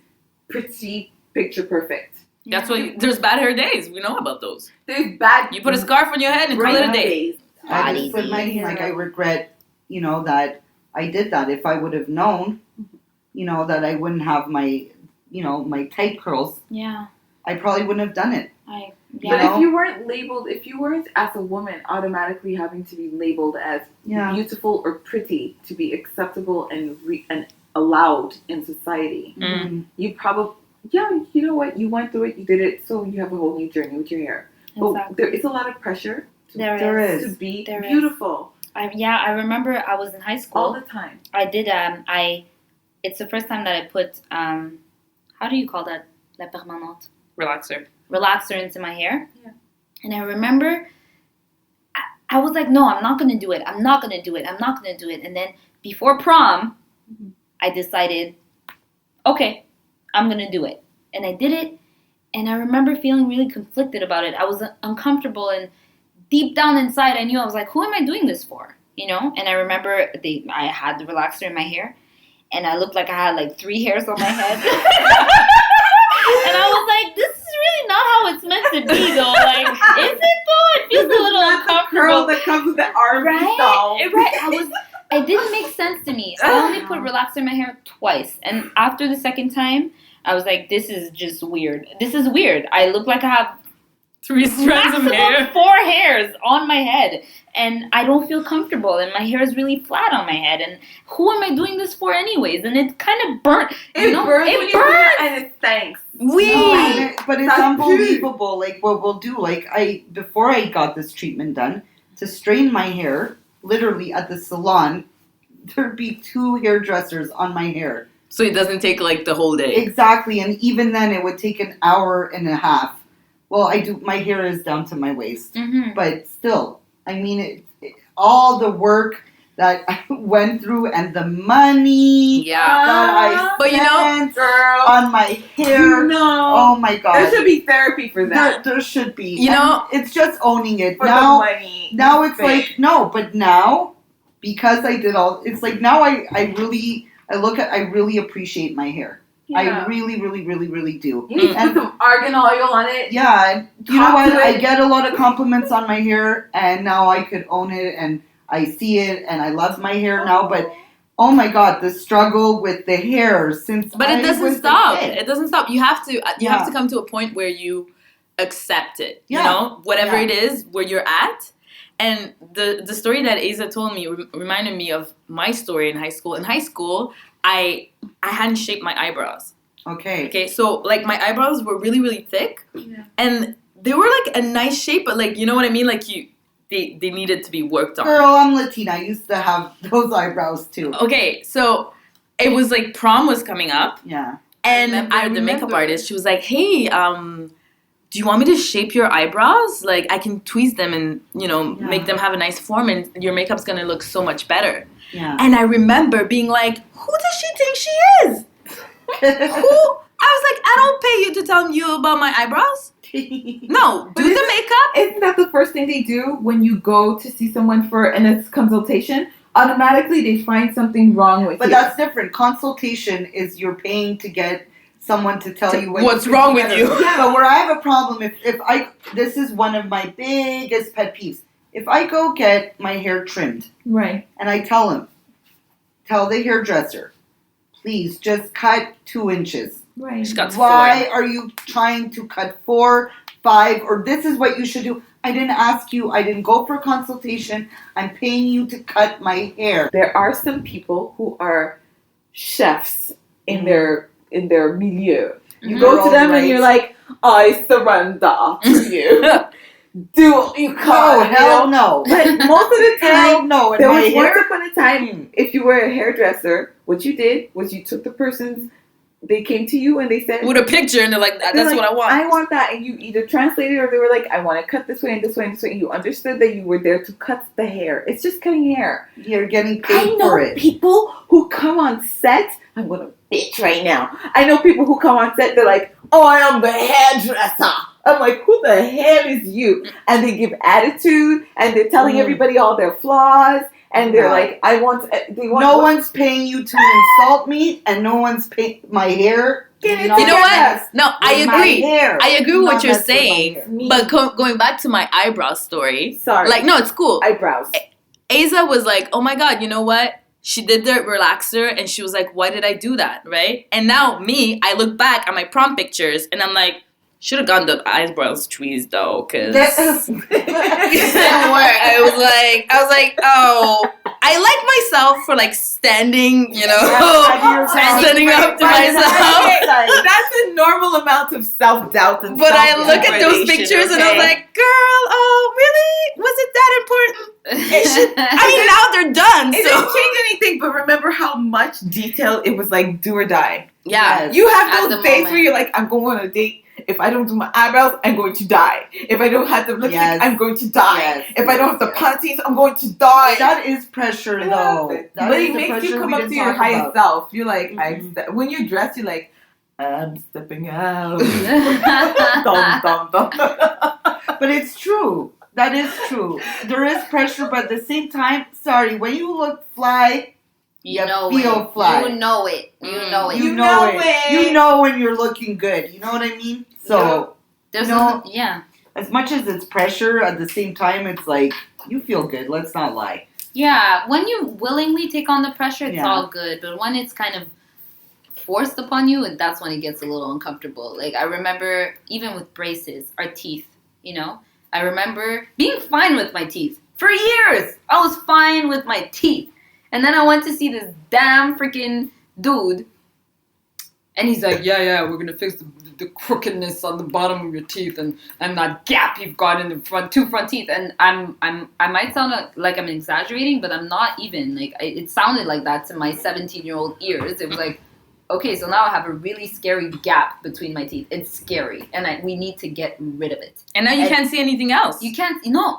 pretty picture perfect. That's why there's bad hair days. We know about those. There's bad You put a scarf on your head and call it a day. days. I just said my like I regret, that I did that. If I would have known, that I wouldn't have my, my tight curls, Yeah. I probably wouldn't have done it. But know? if you weren't as a woman automatically having to be labeled as Yeah. beautiful or pretty to be acceptable and allowed in society, Mm-hmm. you probably, you know what, you went through it, you did it, so you have a whole new journey with your hair. But Exactly. there is a lot of pressure There is. to be There is. beautiful I remember I was in high school. all the time. I did it's the first time that I put how do you call that? La permanente. Relaxer. Relaxer into my hair. Yeah. And I remember I was like, no, I'm not gonna do it. I'm not gonna do it. I'm not gonna do it. And then before prom, Mhm. I decided, okay, I'm gonna do it. And I did it. And I remember feeling really conflicted about it. I was uncomfortable, and deep down inside, I knew, I was like, who am I doing this for? And I remember I had the relaxer in my hair, and I looked like I had like 3 hairs on my head. And I was like, this is really not how it's meant to be, though. Like, is it though? It feels a little uncomfortable. Curl that comes with the arm style. Right. It didn't make sense to me. I only put relaxer in my hair twice. And after the second time, I was like, this is just weird. This is weird. I look like I have 3 strands of maximum hair. 4 hairs on my head. And I don't feel comfortable. And my hair is really flat on my head. And who am I doing this for anyways? And it kind of burnt. It burns when It you do it, burns. and it stinks. But it's That's unbelievable. Like what we'll do, like before I got this treatment done, to straighten my hair, literally at the salon, there'd be 2 hairdressers on my hair. So it doesn't take like the whole day. Exactly, and even then it would take an hour and a half. Well, my hair is down to my waist, Mm-hmm. but still, I mean, all the work that I went through and the money Yeah. that I But spent Girl, on my hair. no. Oh my God. There should be therapy for that. There should be. You know- And it's just owning it. For Now, the money. now it's Fair. like, no, but now, because I did it's like now I really appreciate my hair. I Yeah. really, really, really, really do. You need to And- put some argan oil on it. Yeah, and you know Talk what? to I it. get a lot of compliments on my hair, and now I could own it, and I see it, and I love my hair now. But oh my God, the struggle with the hair since. But it I doesn't was a stop. kid. It doesn't stop. You have to Yeah. come to a point where you accept it. Yeah. You know, whatever Yeah. it is where you're at. And the story that Aiza told me reminded me of my story in high school. In high school, I hadn't shaped my eyebrows. Okay. Okay, so like my eyebrows were really, really thick, Yeah. and they were like a nice shape, but like you know what I mean, like they needed to be worked on. Girl, I'm Latina. I used to have those eyebrows too. Okay, so it was like prom was coming up, Yeah. and remember, the makeup remember. artist, she was like, "Hey, do you want me to shape your eyebrows? Like, I can tweeze them and, make them have a nice form, and your makeup's going to look so much better. Yeah. And I remember being like, who does she think she is? Who? I was like, I don't pay you to tell you about my eyebrows. No, do the makeup. Isn't that the first thing they do when you go to see someone for a consultation? Automatically, they find something wrong with But you. that's different. Consultation is you're paying to get someone to tell you what's you wrong can do with you. better. But where I have a problem, this is one of my biggest pet peeves. If I go get my hair trimmed, Right. and I tell the hairdresser, please just cut 2 inches. Right. She got Why are you trying to cut 4, 5, or this is what you should do? I didn't ask you. I didn't go for consultation. I'm paying you to cut my hair. There are some people who are chefs in their milieu. You go to them and you're like, I surrender to you. Do what you can. Oh, hell no. But most of the Hell time, no. And there my was hair, once upon a time, if you were a hairdresser, what you did was you took the person's, they came to you and they said, with a picture, and they're like, that's they're like, what I want. I want that. And you either translated or they were like, I want to cut this way and this way and this way. And you understood that you were there to cut the hair. It's just cutting hair. you're getting I paid know for it. people who come on set. I'm going to bitch right now. I know people who come on set. They're like, oh, I am the hairdresser. I'm like, who the hell is you? And they give attitude and they're telling everybody all their flaws. And they're like, No one's paying you to insult me, and no one's paying my hair. Get it You know what? mess No, I with my agree. hair. I agree with what Not you're mess with my saying. hair. Me. But going back to my eyebrow story, Sorry. like, no, it's cool. Eyebrows. Aiza was like, oh my God, you know what? She did the relaxer, and she was like, why did I do that, right? And now me, I look back at my prom pictures, and I'm like, should have gone the eyebrows tweezed though, because That- it didn't work. I was like, oh, I like myself for like standing, standing up to myself. That's a normal amount of self-doubt and But I look at those self-determination, pictures and I was okay? like, girl, oh, really? Was it that important? I mean, now they're done. It So didn't change anything, but remember how much detail it was like do or die. yeah, Yes. You At have the those days moment. where you're like, I'm going on a date. If I don't do my eyebrows, I'm going to die. If I don't have the lipstick, Yes. I'm going to die. Yes. If I don't have the Yes. panties, I'm going to die. That is pressure, though. That But is it the makes you pressure come we up to didn't your talk highest about. self. You're like, when you're dressed, you're like, I'm stepping out. dum, dum, dum. But it's true. That is true. There is pressure, but at the same time, sorry, when you look fly, You know feel it. fly. You know it. You know it. You know know it. it. You know when you're looking good. You know what I mean? So, There's No. yeah. as much as it's pressure, at the same time, it's like, you feel good. Let's not lie. Yeah, when you willingly take on the pressure, it's Yeah. all good. But when it's kind of forced upon you, and that's when it gets a little uncomfortable. Like, I remember, even with braces, our teeth, I remember being fine with my teeth. For years, I was fine with my teeth. And then I went to see this damn freaking dude. And he's like, yeah, we're going to fix the crookedness on the bottom of your teeth and that gap you've got in the front, 2 front teeth. And I might sound like I'm exaggerating, but I'm not even. Like, it sounded like that to my 17-year-old ears. It was like, okay, so now I have a really scary gap between my teeth. It's scary, and we need to get rid of it. and now you can't see anything else. You can't,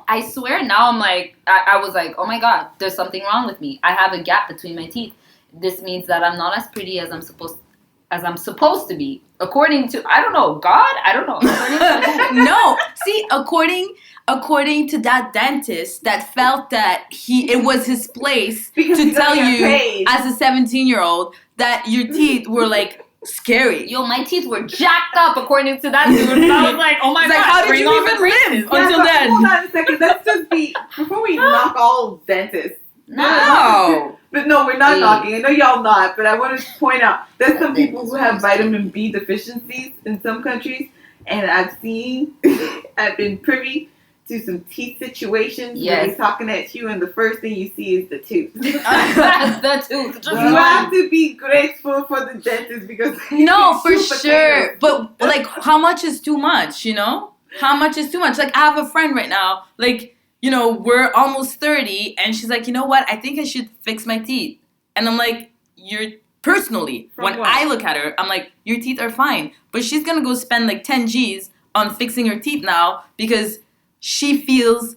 I swear, now I'm like, I was like, oh my God, there's something wrong with me. I have a gap between my teeth. This means that I'm not as pretty as I'm supposed to be. According to, I don't know, God? I don't know. According to No, see, according to that dentist that felt that it was his place Because to he tell doesn't get you paid. as a 17-year-old that your teeth were like scary. Yo, my teeth were jacked up according to that dude. And I was like, oh my It's God. like, how did bring you on even the live braces. until but then? Hold on a second. Let's just be, before we knock all dentists. No. But no, we're not Yeah. knocking. I know y'all not, but I want to point out there's some people who have vitamin B deficiencies in some countries, and I've been privy to some teeth situations where Yes. he's talking at you, and the first thing you see is the tooth. The tooth. Just You one. have to be grateful for the dentist because No, for Super sure. But like, how much is too much? How much is too much? Like, I have a friend right now. Like, we're almost 30, and she's like, you know what? I think I should fix my teeth. And I'm like, From when what? I look at her, I'm like, your teeth are fine. But she's gonna go spend like 10 G's on fixing her teeth now because she feels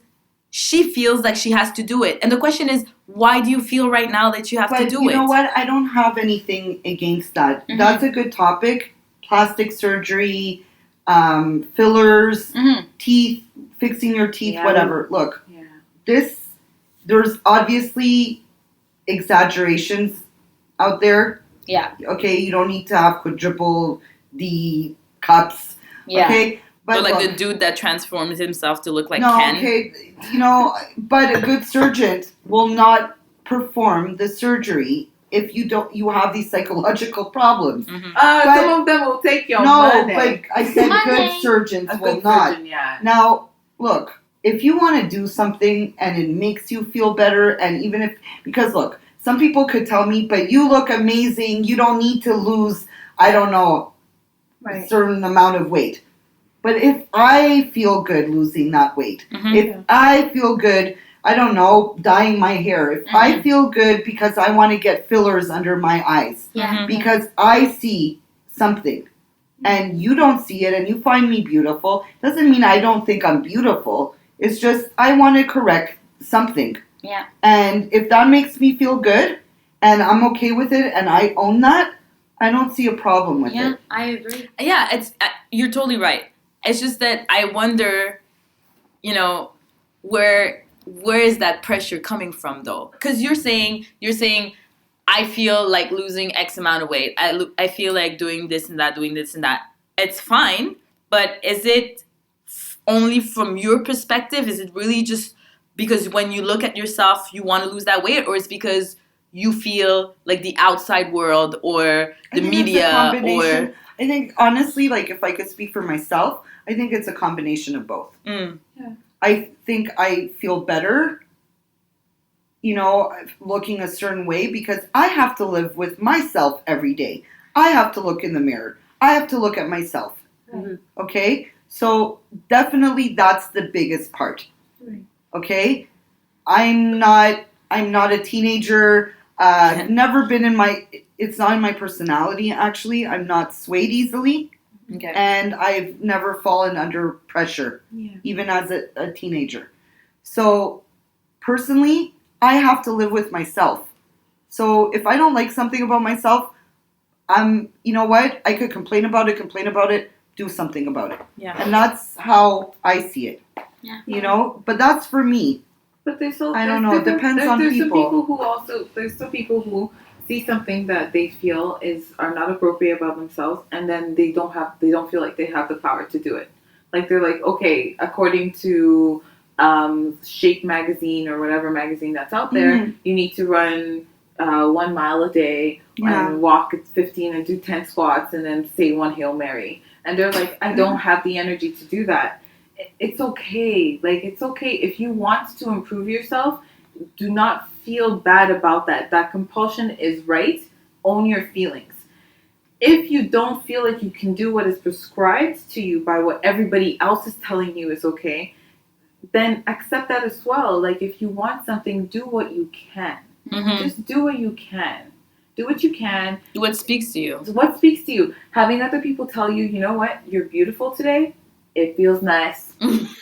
like she has to do it. And the question is, why do you feel right now that you have to do it? You know what? I don't have anything against that. Mhm. That's a good topic. Plastic surgery, fillers, teeth, fixing your teeth, Yeah. whatever. Look, Yeah. there's obviously exaggerations out there. Yeah. Okay, you don't need to have quadruple D cups. Yeah. Okay, But like look, the dude that transforms himself to look like no, Ken. okay, but a good surgeon will not perform the surgery if you have these psychological problems. Mhm. But- Some of them will take your No, money. but I said Money. good surgeons A will good not. surgeon, yeah. Now, look, if you want to do something and it makes you feel better, and even if, because look, some people could tell me, but you look amazing, you don't need to lose, I don't know, a Right. certain amount of weight. But if I feel good losing that weight, Mhm. if I feel good, I don't know, dyeing my hair, if I feel good because I want to get fillers under my eyes, Yeah. because I see something and you don't see it and you find me beautiful, doesn't mean I don't think I'm beautiful. It's just I want to correct something. Yeah. And if that makes me feel good and I'm okay with it and I own that, I don't see a problem with Yeah, it. I agree. Yeah, you're totally right. It's just that I wonder, where is that pressure coming from though? Because you're saying I feel like losing X amount of weight. I feel like doing this and that, doing this and that. It's fine, but is it only from your perspective? Is it really just because when you look at yourself, you want to lose that weight, or it's because you feel like the outside world or the I think it's a media combination. or I think honestly, like if I could speak for myself, I think it's a combination of both. I think I feel better, looking a certain way because I have to live with myself every day. I have to look in the mirror. I have to look at myself. Right. Okay? So definitely that's the biggest part. Right. Okay? I'm not a teenager. Never been it's not in my personality actually. I'm not swayed easily. okay. And I've never fallen under pressure, Yeah. even as a teenager. So, personally, I have to live with myself. So, if I don't like something about myself, you know what? I could complain about it, do something about it. Yeah. And that's how I see it. Yeah. But that's for me. But there's still, I don't know, it depends on there's people. There's still people who see something that they feel are not appropriate about themselves, and then they don't feel like they have the power to do it. Like they're like, okay, according to Shape magazine or whatever magazine that's out there, you need to run 1 mile a day and walk 15 and do 10 squats and then say 1 Hail Mary. And they're like, I don't have the energy to do that. It's okay. Like, it's okay. If you want to improve yourself, do not feel bad about that. That compulsion is right. Own your feelings. If you don't feel like you can do what is prescribed to you by what everybody else is telling you is okay, then accept that as well. Like, if you want something, do what you can. Mhm. Just do what you can. Do what you can. Do what speaks to you. What speaks to you? Having other people tell you, you know what, you're beautiful today, it feels nice.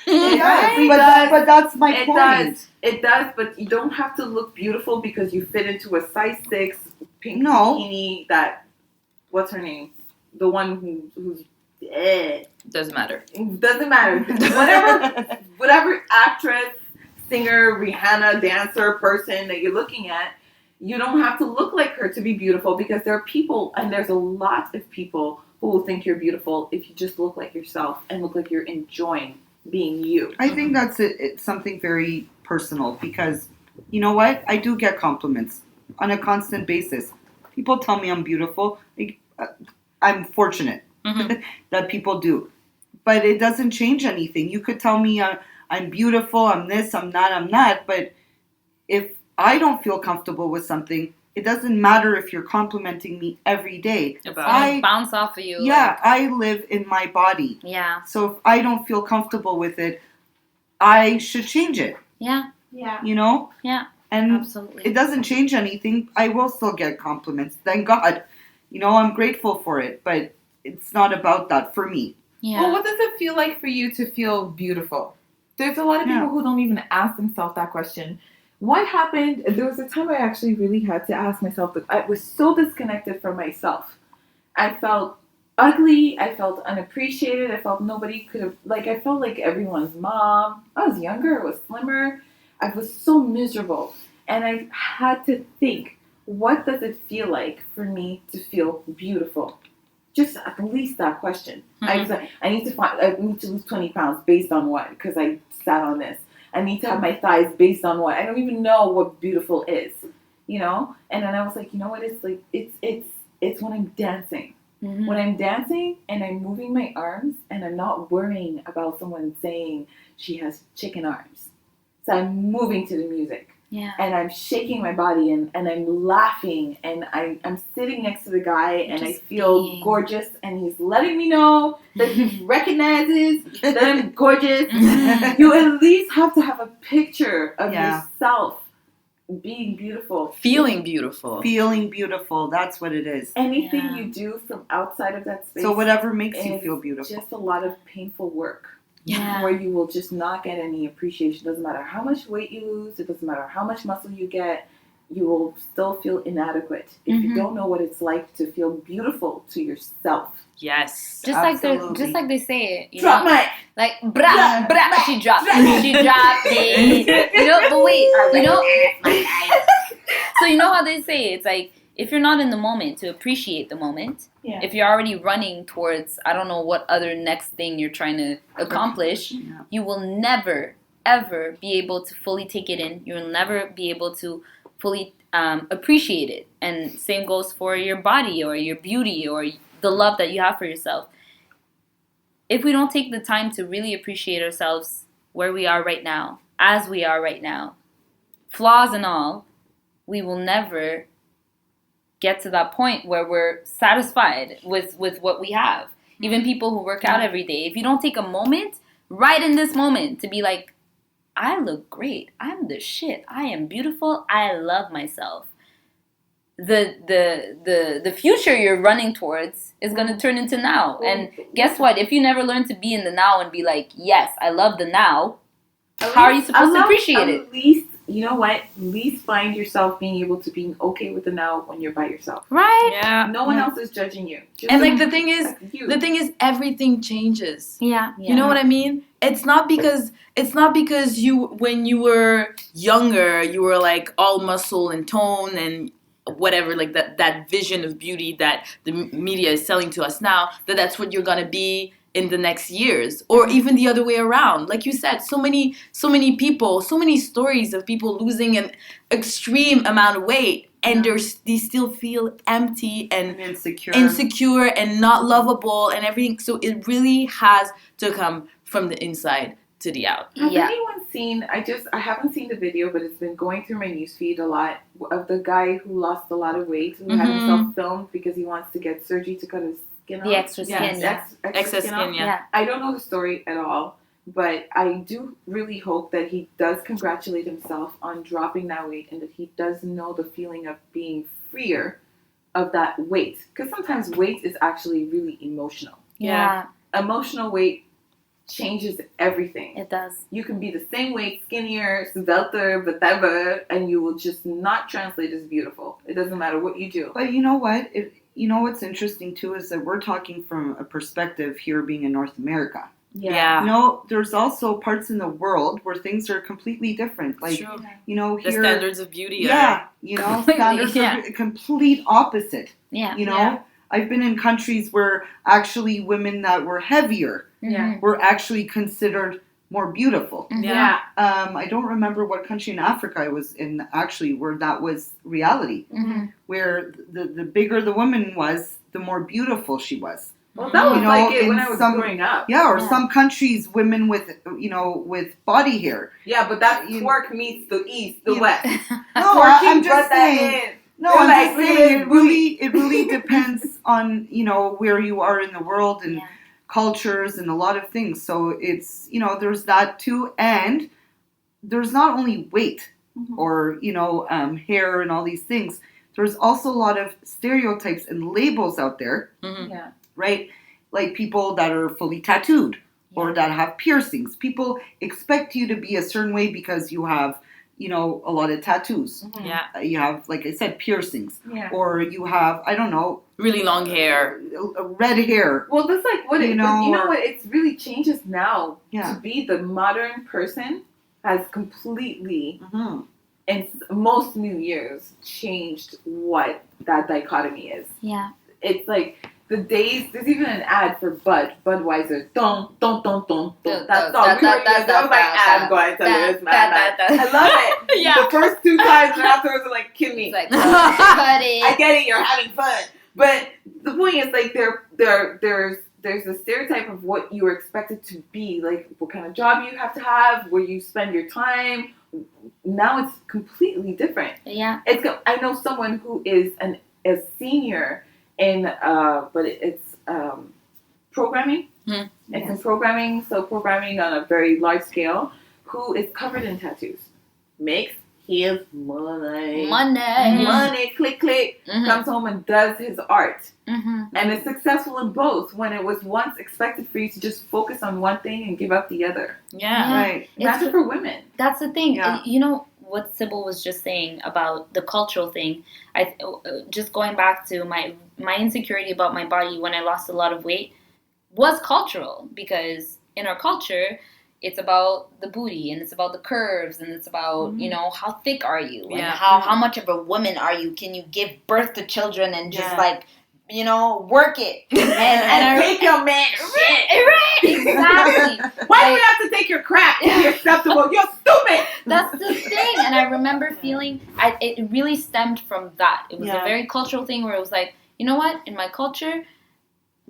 Yes, does. but that's my It point. does. It does, but you don't have to look beautiful because you fit into a size 6 pink No. bikini that, what's her name? The one who's, Doesn't matter. doesn't matter. Whatever actress, singer, Rihanna, dancer, person that you're looking at, you don't have to look like her to be beautiful because there are people, and there's a lot of people who will think you're beautiful if you just look like yourself and look like you're enjoying being you. I think that's it's something very personal because, you know what? I do get compliments on a constant basis. People tell me I'm beautiful. I'm fortunate Mhm. that people do. But it doesn't change anything. You could tell me I'm beautiful, I'm this, I'm not. But if I don't feel comfortable with something, it doesn't matter if you're complimenting me every day. It's bounce off of you. Yeah, I live in my body. Yeah. So if I don't feel comfortable with it, I should change it. Yeah. Yeah. You know? Yeah. And Absolutely. it doesn't change anything. I will still get compliments. Thank God. I'm grateful for it. But it's not about that for me. Yeah. Well, what does it feel like for you to feel beautiful? There's a lot of people who don't even ask themselves that question. What happened? There was a time I actually really had to ask myself, but I was so disconnected from myself. I felt ugly. I felt unappreciated. I felt nobody could have, I felt like everyone's mom. I was younger. I was slimmer. I was so miserable. And I had to think, what does it feel like for me to feel beautiful? Just at least that question. I was like, I need to lose 20 pounds based on what? Because I sat on this. I need to have my thighs based on what? I don't even know what beautiful is, And then I was like, you know what? It's like it's when I'm dancing. Mm-hmm. When I'm dancing and I'm moving my arms and I'm not worrying about someone saying she has chicken arms. So I'm moving to the music. Yeah. And I'm shaking my body and I'm laughing and I'm sitting next to the guy and I feel gorgeous and he's letting me know that he recognizes that I'm gorgeous. You at least have to have a picture of yourself being beautiful. Feeling beautiful. Feeling beautiful. That's what it is. Anything you do from outside of that space. So whatever makes you feel beautiful. Just a lot of painful work. Yeah. Where you will just not get any appreciation. It doesn't matter how much weight you lose. It doesn't matter how much muscle you get. You will still feel inadequate if you don't know what it's like to feel beautiful to yourself. Yes. Just like they say it. Drop mic. Like brah brah. She dropped it. She dropped it. But wait. So you know how they say it's like if you're not in the moment to appreciate the moment. Yeah. If you're already running towards, I don't know what other next thing you're trying to accomplish, you will never, ever be able to fully take it in. You'll never be able to fully appreciate it. And same goes for your body or your beauty or the love that you have for yourself. If we don't take the time to really appreciate ourselves where we are right now, as we are right now, flaws and all, we will never get to that point where we're satisfied with what we have. Even people who work out every day, if you don't take a moment, right in this moment, to be like, I look great, I'm the shit, I am beautiful, I love myself. The future you're running towards is going to turn into now. And guess what? If you never learn to be in the now and be like, yes, I love the now, how are you supposed to appreciate it? At least, you know what? At least find yourself being able to be okay with the now when you're by yourself. Right? Yeah. No one else is judging you. Just And the thing is everything changes. Yeah. You know what I mean? It's not because you when you were younger you were like all muscle and tone and whatever, like that vision of beauty that the media is selling to us now, that's what you're gonna be in the next years, or even the other way around. Like you said, so many people, so many stories of people losing an extreme amount of weight and they still feel empty and insecure and not lovable and everything. So it really has to come from the inside to the out. Has anyone seen, I haven't seen the video, but it's been going through my newsfeed a lot, of the guy who lost a lot of weight, who had himself filmed because he wants to get surgery to cut his skin off. The extra skin, Excess skin, yeah. I don't know the story at all, but I do really hope that he does congratulate himself on dropping that weight and that he does know the feeling of being freer of that weight. Because sometimes weight is actually really emotional. Yeah. Emotional weight changes everything. It does. You can be the same weight, skinnier, svelter, whatever, and you will just not translate as beautiful. It doesn't matter what you do. But you know what? You know what's interesting too is that we're talking from a perspective here being in North America. Yeah. You know, there's also parts in the world where things are completely different. Like, True. you know, The here, standards of beauty you know, standards are complete opposite. Yeah. You know, I've been in countries where actually women that were heavier were actually considered more beautiful. Yeah. I don't remember what country in Africa I was in actually where that was reality. Where the bigger the woman was, the more beautiful she was. Well, that was like it when I was growing up. Yeah, or some countries, women with, with body hair. Yeah, but that twerk meets the East, the West. No, I'm just saying. No, I'm just saying it really depends on, where you are in the world and cultures and a lot of things. So it's, there's that too. And there's not only weight or, hair and all these things. There's also a lot of stereotypes and labels out there. Yeah. Right? like people that are fully tattooed or that have piercings. People expect you to be a certain way because you have, a lot of tattoos. Yeah. You have, like I said, piercings. Yeah. Or you have, I don't know, Really long hair. red hair. Well, that's like what You you know, know or- what it really changes now. Yeah. To be the modern person has completely, Mhm. in most new years, changed what that dichotomy is. Yeah. It's like the days. There's even an ad for Budweiser. Don't. That song. We heard it. I was like, I'm going to lose my mind. I love it. Yeah. The first 2 times and afterwards, I'm like, kill me. It's like, buddy. I get it. You're having fun, but the point is like there's a stereotype of what you are expected to be, like what kind of job you have to have, where you spend your time. Now it's completely different. Yeah. I know someone who is a senior in but it's programming. Hmm. It's in programming, so programming on a very large scale. Who is covered in tattoos, makes his money. Money, click, click. Mhm. Comes home and does his art. Mhm. And is successful in both when it was once expected for you to just focus on one thing and give up the other. Yeah. Right. Imagine for women. That's the thing. Yeah. You know what Sybil was just saying about the cultural thing. Just going back to my insecurity about my body when I lost a lot of weight was cultural, because in our culture, it's about the booty and it's about the curves and it's about how thick are you and Yeah. how much of a woman are you? Can you give birth to children and just Yeah. work it? And I take your man shit. right, exactly. Why do you have to take your crap to be acceptable? You're stupid. That's the thing. And I remember feeling, it really stemmed from that. It was a very cultural thing where it was like, you know what? In my culture,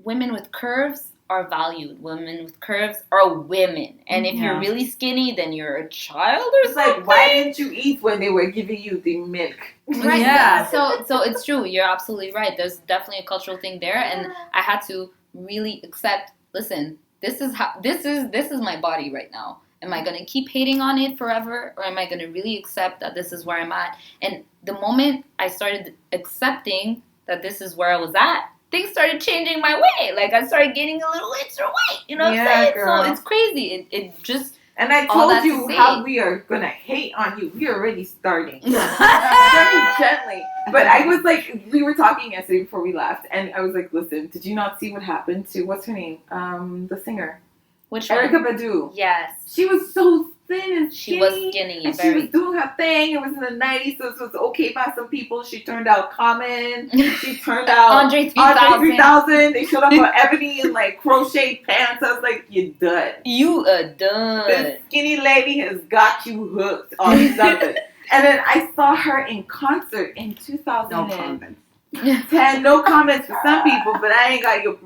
women with curves are valued. Women with curves are women. And if you're really skinny, then you're a child or It's something. like, why didn't you eat when they were giving you the milk? Right. Yeah. So it's true. You're absolutely right. There's definitely a cultural thing there, and I had to really accept. Listen, this is my body right now. Am I gonna keep hating on it forever, or am I gonna really accept that this is where I'm at? And the moment I started accepting that this is where I was at, things started changing my way. Like I started gaining a little extra weight. You know what I'm saying? Girl. So it's crazy. It just And I All that told to you say. how we are gonna hate on you. We're already starting. Very gently. But I was like, we were talking yesterday before we left, and I was like, listen, did you not see what happened to, what's her name? The singer. which Erica one? Badu. Yes, She was so thin and she skinny. was skinny. And she Very. was doing her thing. It was in the 90s, so it was okay by some people. She turned out Common. She turned out Andre 3000. Andre 3000. They showed up for Ebony in like crochet pants. I was like, you're done. You are done. This skinny lady has got you hooked on something. And then I saw her in concert in No 2010. comments. No comments for some people, but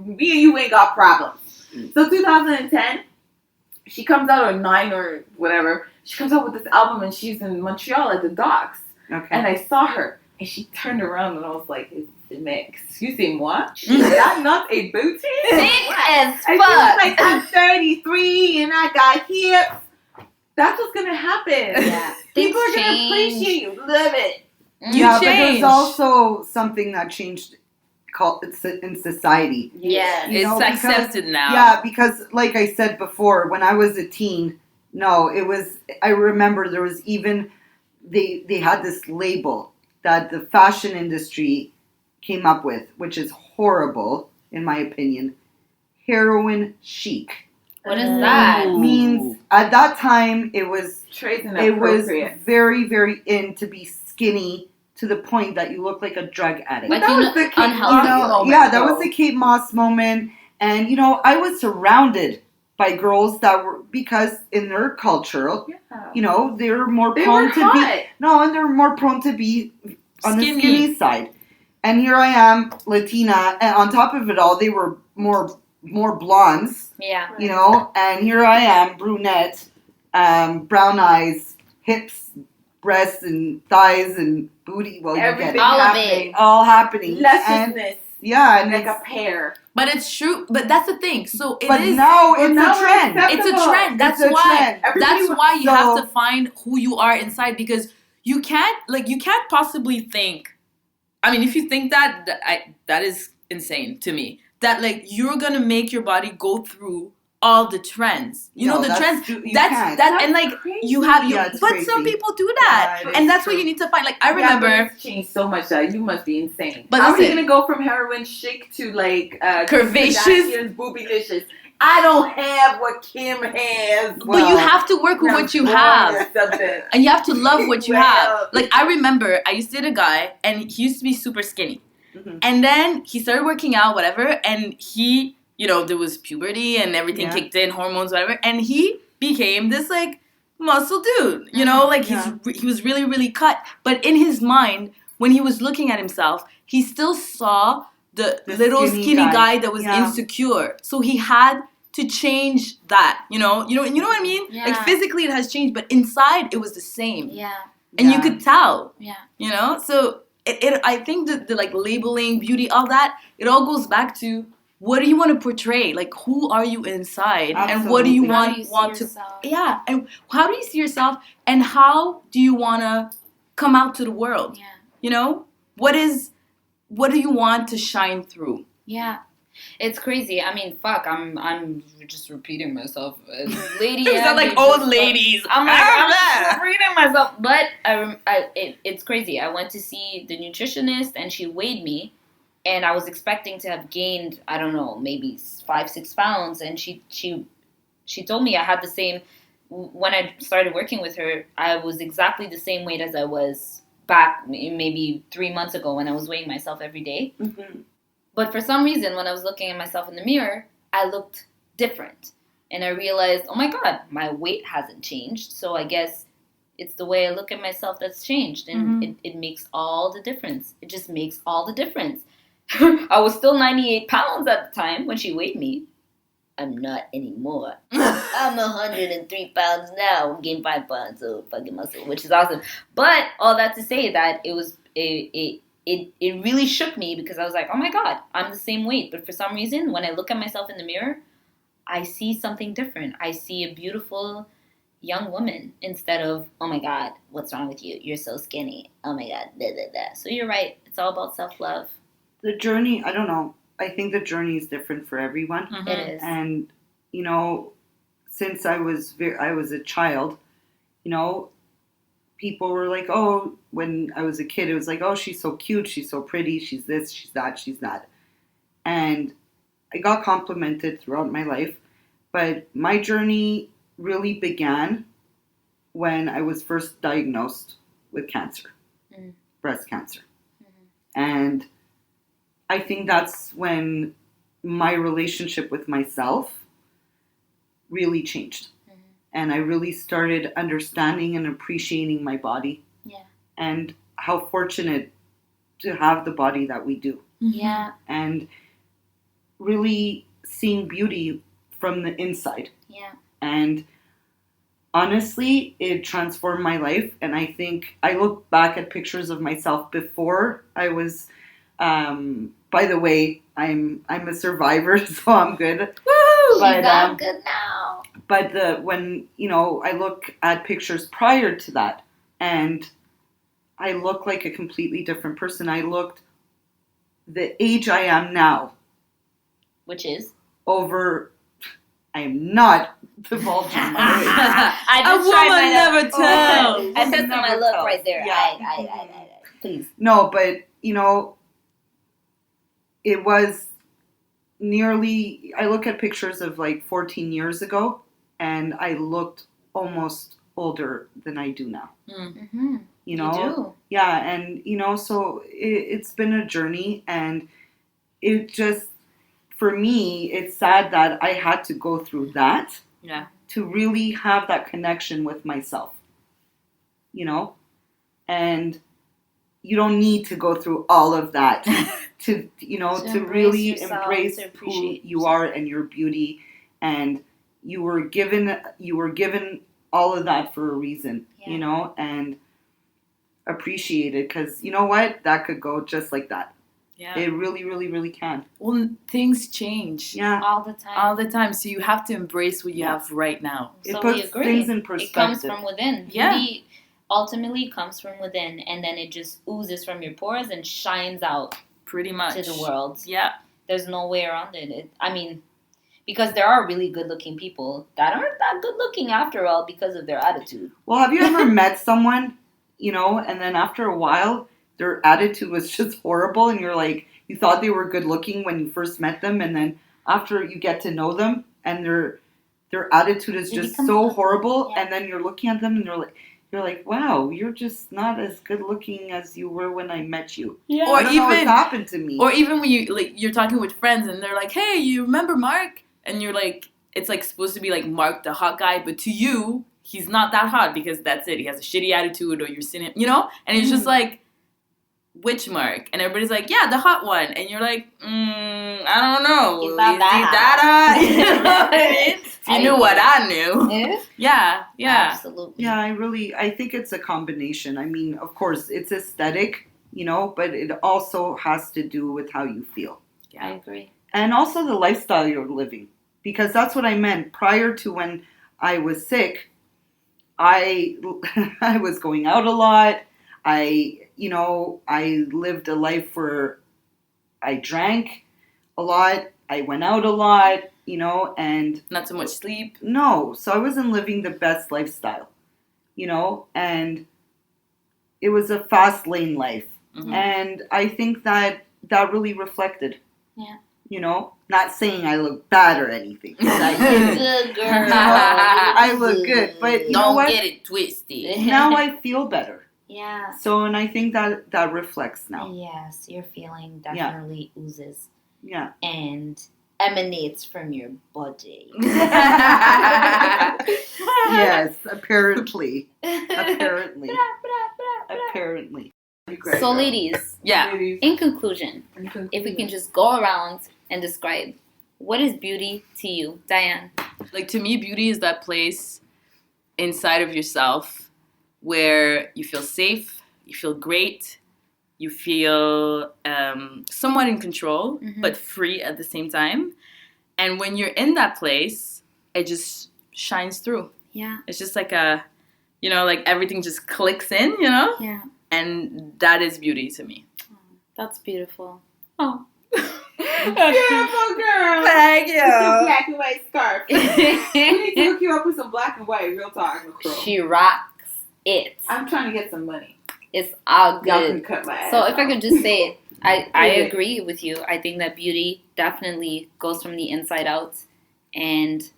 me and you ain't got problems. So 2010, she comes out, or 9 or whatever, she comes out with this album and she's in Montreal at the docks. Okay. And I saw her and she turned around and I was like, excusez-moi, is that not a booty? Thick as I fuck. feel like I'm 33 and I got hips. That's what's gonna happen. Yeah. People Things are gonna change. appreciate you, love it. You But changed. there's also something that changed in society. Yes. You know, It's because- accepted now. Yeah, because like I said before, when I was a teen, I remember there was even, they had this label that the fashion industry came up with, which is horrible, in my opinion. Heroin chic. What is that? Ooh. Means at that time it was Trades it was inappropriate. very, very in to be skinny to the point that you look like a drug addict. Like, That you was know, the Kate unhealthy. Moss moment, Yeah, that though. was the Kate Moss moment. And, I was surrounded by girls that were, because in their culture, Yeah. they're more They prone were to hot. be, no, and they're more prone to be on the Skinny. skinny side. And here I am, Latina, and on top of it all, they were more blondes, Yeah. and here I am, brunette, brown eyes, hips, breasts, and thighs, and booty. Well, you get Everything it. All of happening. it. All happening. And, Lusciousness. yeah, and Like it's, a pear. But it's true. But that's the thing. So it is. but now But it's now a trend. it's It's a trend. That's It's a why. trend. Everybody That's was- why you so- have to find who you are inside, because you can't possibly think. I mean, if you think that is insane to me. that like you're gonna make your body go through all the trends. You know the trends. And like you have you, Yeah, it's but crazy. some people do that, Yeah, it and is that's true. what you need to find. Like I Yeah, remember. but it's changed so much that you must be insane. But how are you listen. gonna go from heroin chic to like Curvaceous? Kardashian's boobylicious? I don't have what Kim has. But you have to work with what you have. And you have to love what you have. Like, I remember I used to date a guy, and he used to be super skinny. Mhm. And then he started working out, whatever, and he, you know, there was puberty and everything Yeah. kicked in, hormones, whatever, and he became this, like, muscle dude. You know, like, Yeah. he was really, really cut. But in his mind, when he was looking at himself, he still saw the little skinny guy that was Yeah. insecure. So he had to change that, you know what I mean? Yeah. Like physically it has changed, but inside it was the same, Yeah. and you Yeah. could tell, Yeah. you know. So it I think that the like labeling, beauty, all that, it all goes back to what do you want to portray? Like who are you inside, and what do you Absolutely. How do you see want to? yourself? Yeah, and how do you see yourself, and how do you want to come out to the world? Yeah. You know, what do you want to shine through? Yeah. It's crazy. I mean, fuck. I'm just repeating myself. Lady, You sound like Andy, old just, ladies. I'm like, Ah, I'm blah. just repeating myself. But it's crazy. I went to see the nutritionist, and she weighed me, and I was expecting to have gained, I don't know, maybe 5-6 pounds, and she told me I had the same. When I started working with her, I was exactly the same weight as I was back maybe 3 months ago when I was weighing myself every day. Mhm. But for some reason, when I was looking at myself in the mirror, I looked different. And I realized, oh my God, my weight hasn't changed. So I guess it's the way I look at myself that's changed. And it makes all the difference. It just makes all the difference. I was still 98 pounds at the time when she weighed me. I'm not anymore. I'm 103 pounds now. Gained 5 pounds, so fucking muscle, which is awesome. But all that to say that it really shook me because I was like, oh my God, I'm the same weight. But for some reason, when I look at myself in the mirror, I see something different. I see a beautiful young woman instead of, oh my God, what's wrong with you? You're so skinny. Oh my God, da, da, da. So you're right. It's all about self-love. The journey, I don't know. I think the journey is different for everyone. Mhm. It is. And, you know, since I was a child, you know, people were like, oh, when I was a kid, it was like, oh, she's so cute, she's so pretty, she's this, she's that, she's that. And I got complimented throughout my life. But my journey really began when I was first diagnosed with cancer, breast cancer. And I think that's when my relationship with myself really changed. And I really started understanding and appreciating my body. Yeah. And how fortunate to have the body that we do. Yeah. And really seeing beauty from the inside. Yeah. And honestly, it transformed my life. And I think I look back at pictures of myself before I was, by the way, I'm a survivor, so I'm good. Woo! But, I'm good now. But when, you know, I look at pictures prior to that, and I look like a completely different person. I looked the age I am now Which is? over. I am not divulging my age. I A just tried woman my never look. tells. I tested my Never look tells. right there. Yeah. I. Please. No, but you know, it was nearly. I look at pictures of like 14 years ago, and I looked almost older than I do now. Mm-hmm. You know, do. yeah, and you know, so it's been a journey, and it just, for me, it's sad that I had to go through that Yeah. to really have that connection with myself. You know, and you don't need to go through all of that to, you know, To to embrace really yourself, embrace to who appreciate you are and your beauty, and you were given all of that for a reason, Yeah. you know, and appreciate it, because you know what, that could go just like that. Yeah. It really, really, really can. Well, things change Yeah, All the time. all the time, so you have to embrace what you have right now. it So puts we agree. things in It comes perspective. from within. Yeah. Beauty ultimately comes from within, and then it just oozes from your pores and shines out Pretty much. to the world. Yeah. There's no way around it. I mean, because there are really good-looking people that aren't that good-looking after all because of their attitude. Well, have you ever met someone, and then after a while, their attitude was just horrible, and you're like, you thought they were good-looking when you first met them, and then after you get to know them, and their attitude is just so horrible, and then you're looking at them, and you're like, wow, you're just not as good-looking as you were when I met you. Yeah. Or I don't know what's even happened to me. Or even when you're talking with friends and they're like, "Hey, you remember Mark?" And you're like, it's like supposed to be like Mark the hot guy, but to you, he's not that hot because that's it. He has a shitty attitude, or you're seeing him, And it's just like, which Mark? And everybody's like, yeah, the hot one. And you're like, I don't know. He's not Is that he that hot? You know what I mean? If you knew what I knew. Yeah. Absolutely. Yeah, I think it's a combination. I mean, of course, it's aesthetic, but it also has to do with how you feel. Yeah, I agree. And also the lifestyle you're living. Because that's what I meant. Prior to when I was sick, I was going out a lot. I lived a life where I drank a lot. I went out a lot, and Not so much sleep. no. So I wasn't living the best lifestyle, and it was a fast lane life. Mhm. And I think that really reflected. Yeah. Not saying I look bad or anything. 'Cause I didn't. Good girl. I look good, but you know Don't what? get it twisted. Now I feel better. Yeah. So, and I think that reflects now. Yes, your feeling definitely oozes Yeah. and emanates from your body. Yes, apparently. Apparently. Apparently. So, ladies, Yeah. in conclusion, if we can just go around and describe what is beauty to you, Diane. Like, to me, beauty is that place inside of yourself where you feel safe, you feel great, you feel somewhat in control, Mhm. but free at the same time. And when you're in that place, it just shines through. Yeah. It's just like like everything just clicks in, Yeah. And that is beauty to me. That's beautiful. Oh. Beautiful girl. Thank With the black and white scarf. We need to hook you up with some black and white. Real talk, McCrow. She rocks it. I'm trying to get some money. It's all Y'all can good. cut my ass So if I off. could just say, I Yeah. agree with you. I think that beauty definitely goes from the inside out, and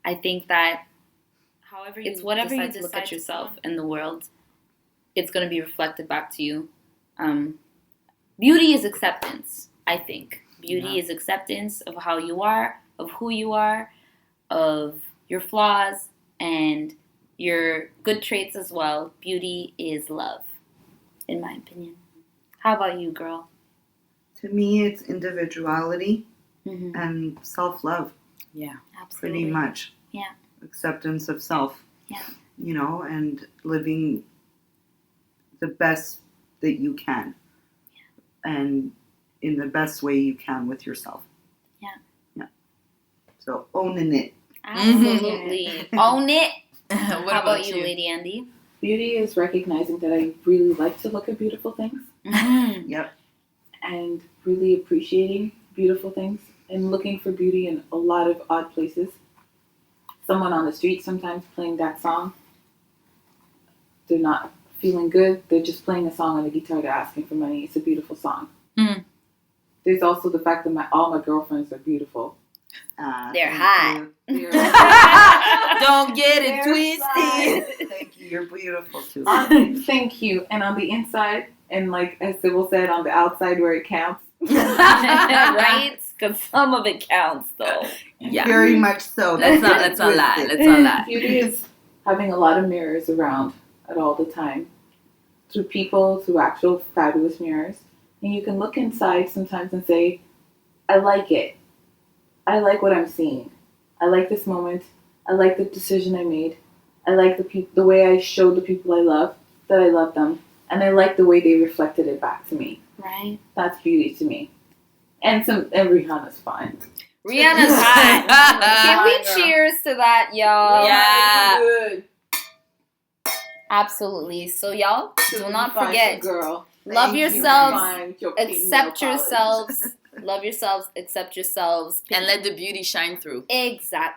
I think that however it's whatever you look at yourself in the world, it's going to be reflected back to you. Beauty is acceptance. I think beauty is acceptance of how you are, of who you are, of your flaws and your good traits as well. Beauty is love, in my opinion. How about you, girl? To me, it's individuality Mm-hmm. and self-love, Absolutely. pretty much. Yeah. Acceptance of self. Yeah. And living the best that you can. And in the best way you can with yourself. Yeah. Yeah. So owning it. Absolutely. Own it. What How about you, you? Lady Andy? Beauty is recognizing that I really like to look at beautiful things Yep. and really appreciating beautiful things and looking for beauty in a lot of odd places. Someone on the street sometimes playing that song. They're not feeling good. They're just playing a song on the guitar. They're asking for money. It's a beautiful song. Mm. There's also the fact that all my girlfriends are beautiful. They're Thank hot. you. Don't get it They're twisted. Thank you. You're beautiful too. Thank you. And on the inside, and like as Sybil said, on the outside where it counts. Right? Because some of it counts, though. Yeah. Very much so. Let's not lie. Let's not lie. Beauty is having a lot of mirrors around at all the time. Through people, through actual fabulous mirrors. And you can look inside sometimes and say, I like it. I like what I'm seeing. I like this moment. I like the decision I made. I like the way I showed the people I love that I love them. And I like the way they reflected it back to me. Right? That's beauty to me. And Rihanna's fine. Rihanna's hot. Can we Girl. cheers to that, y'all? Yeah. Good. Absolutely. So, y'all, do not Fine, forget, girl. love Thank you. yourselves, Fine with your pink nail accept polish. yourselves, Love yourselves, accept yourselves, And let the beauty shine through.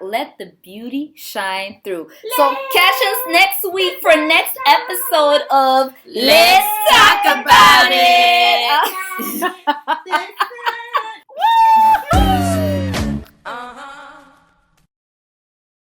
Let the beauty shine through. So catch us next week for next episode of Let's Talk About It. It. Woo!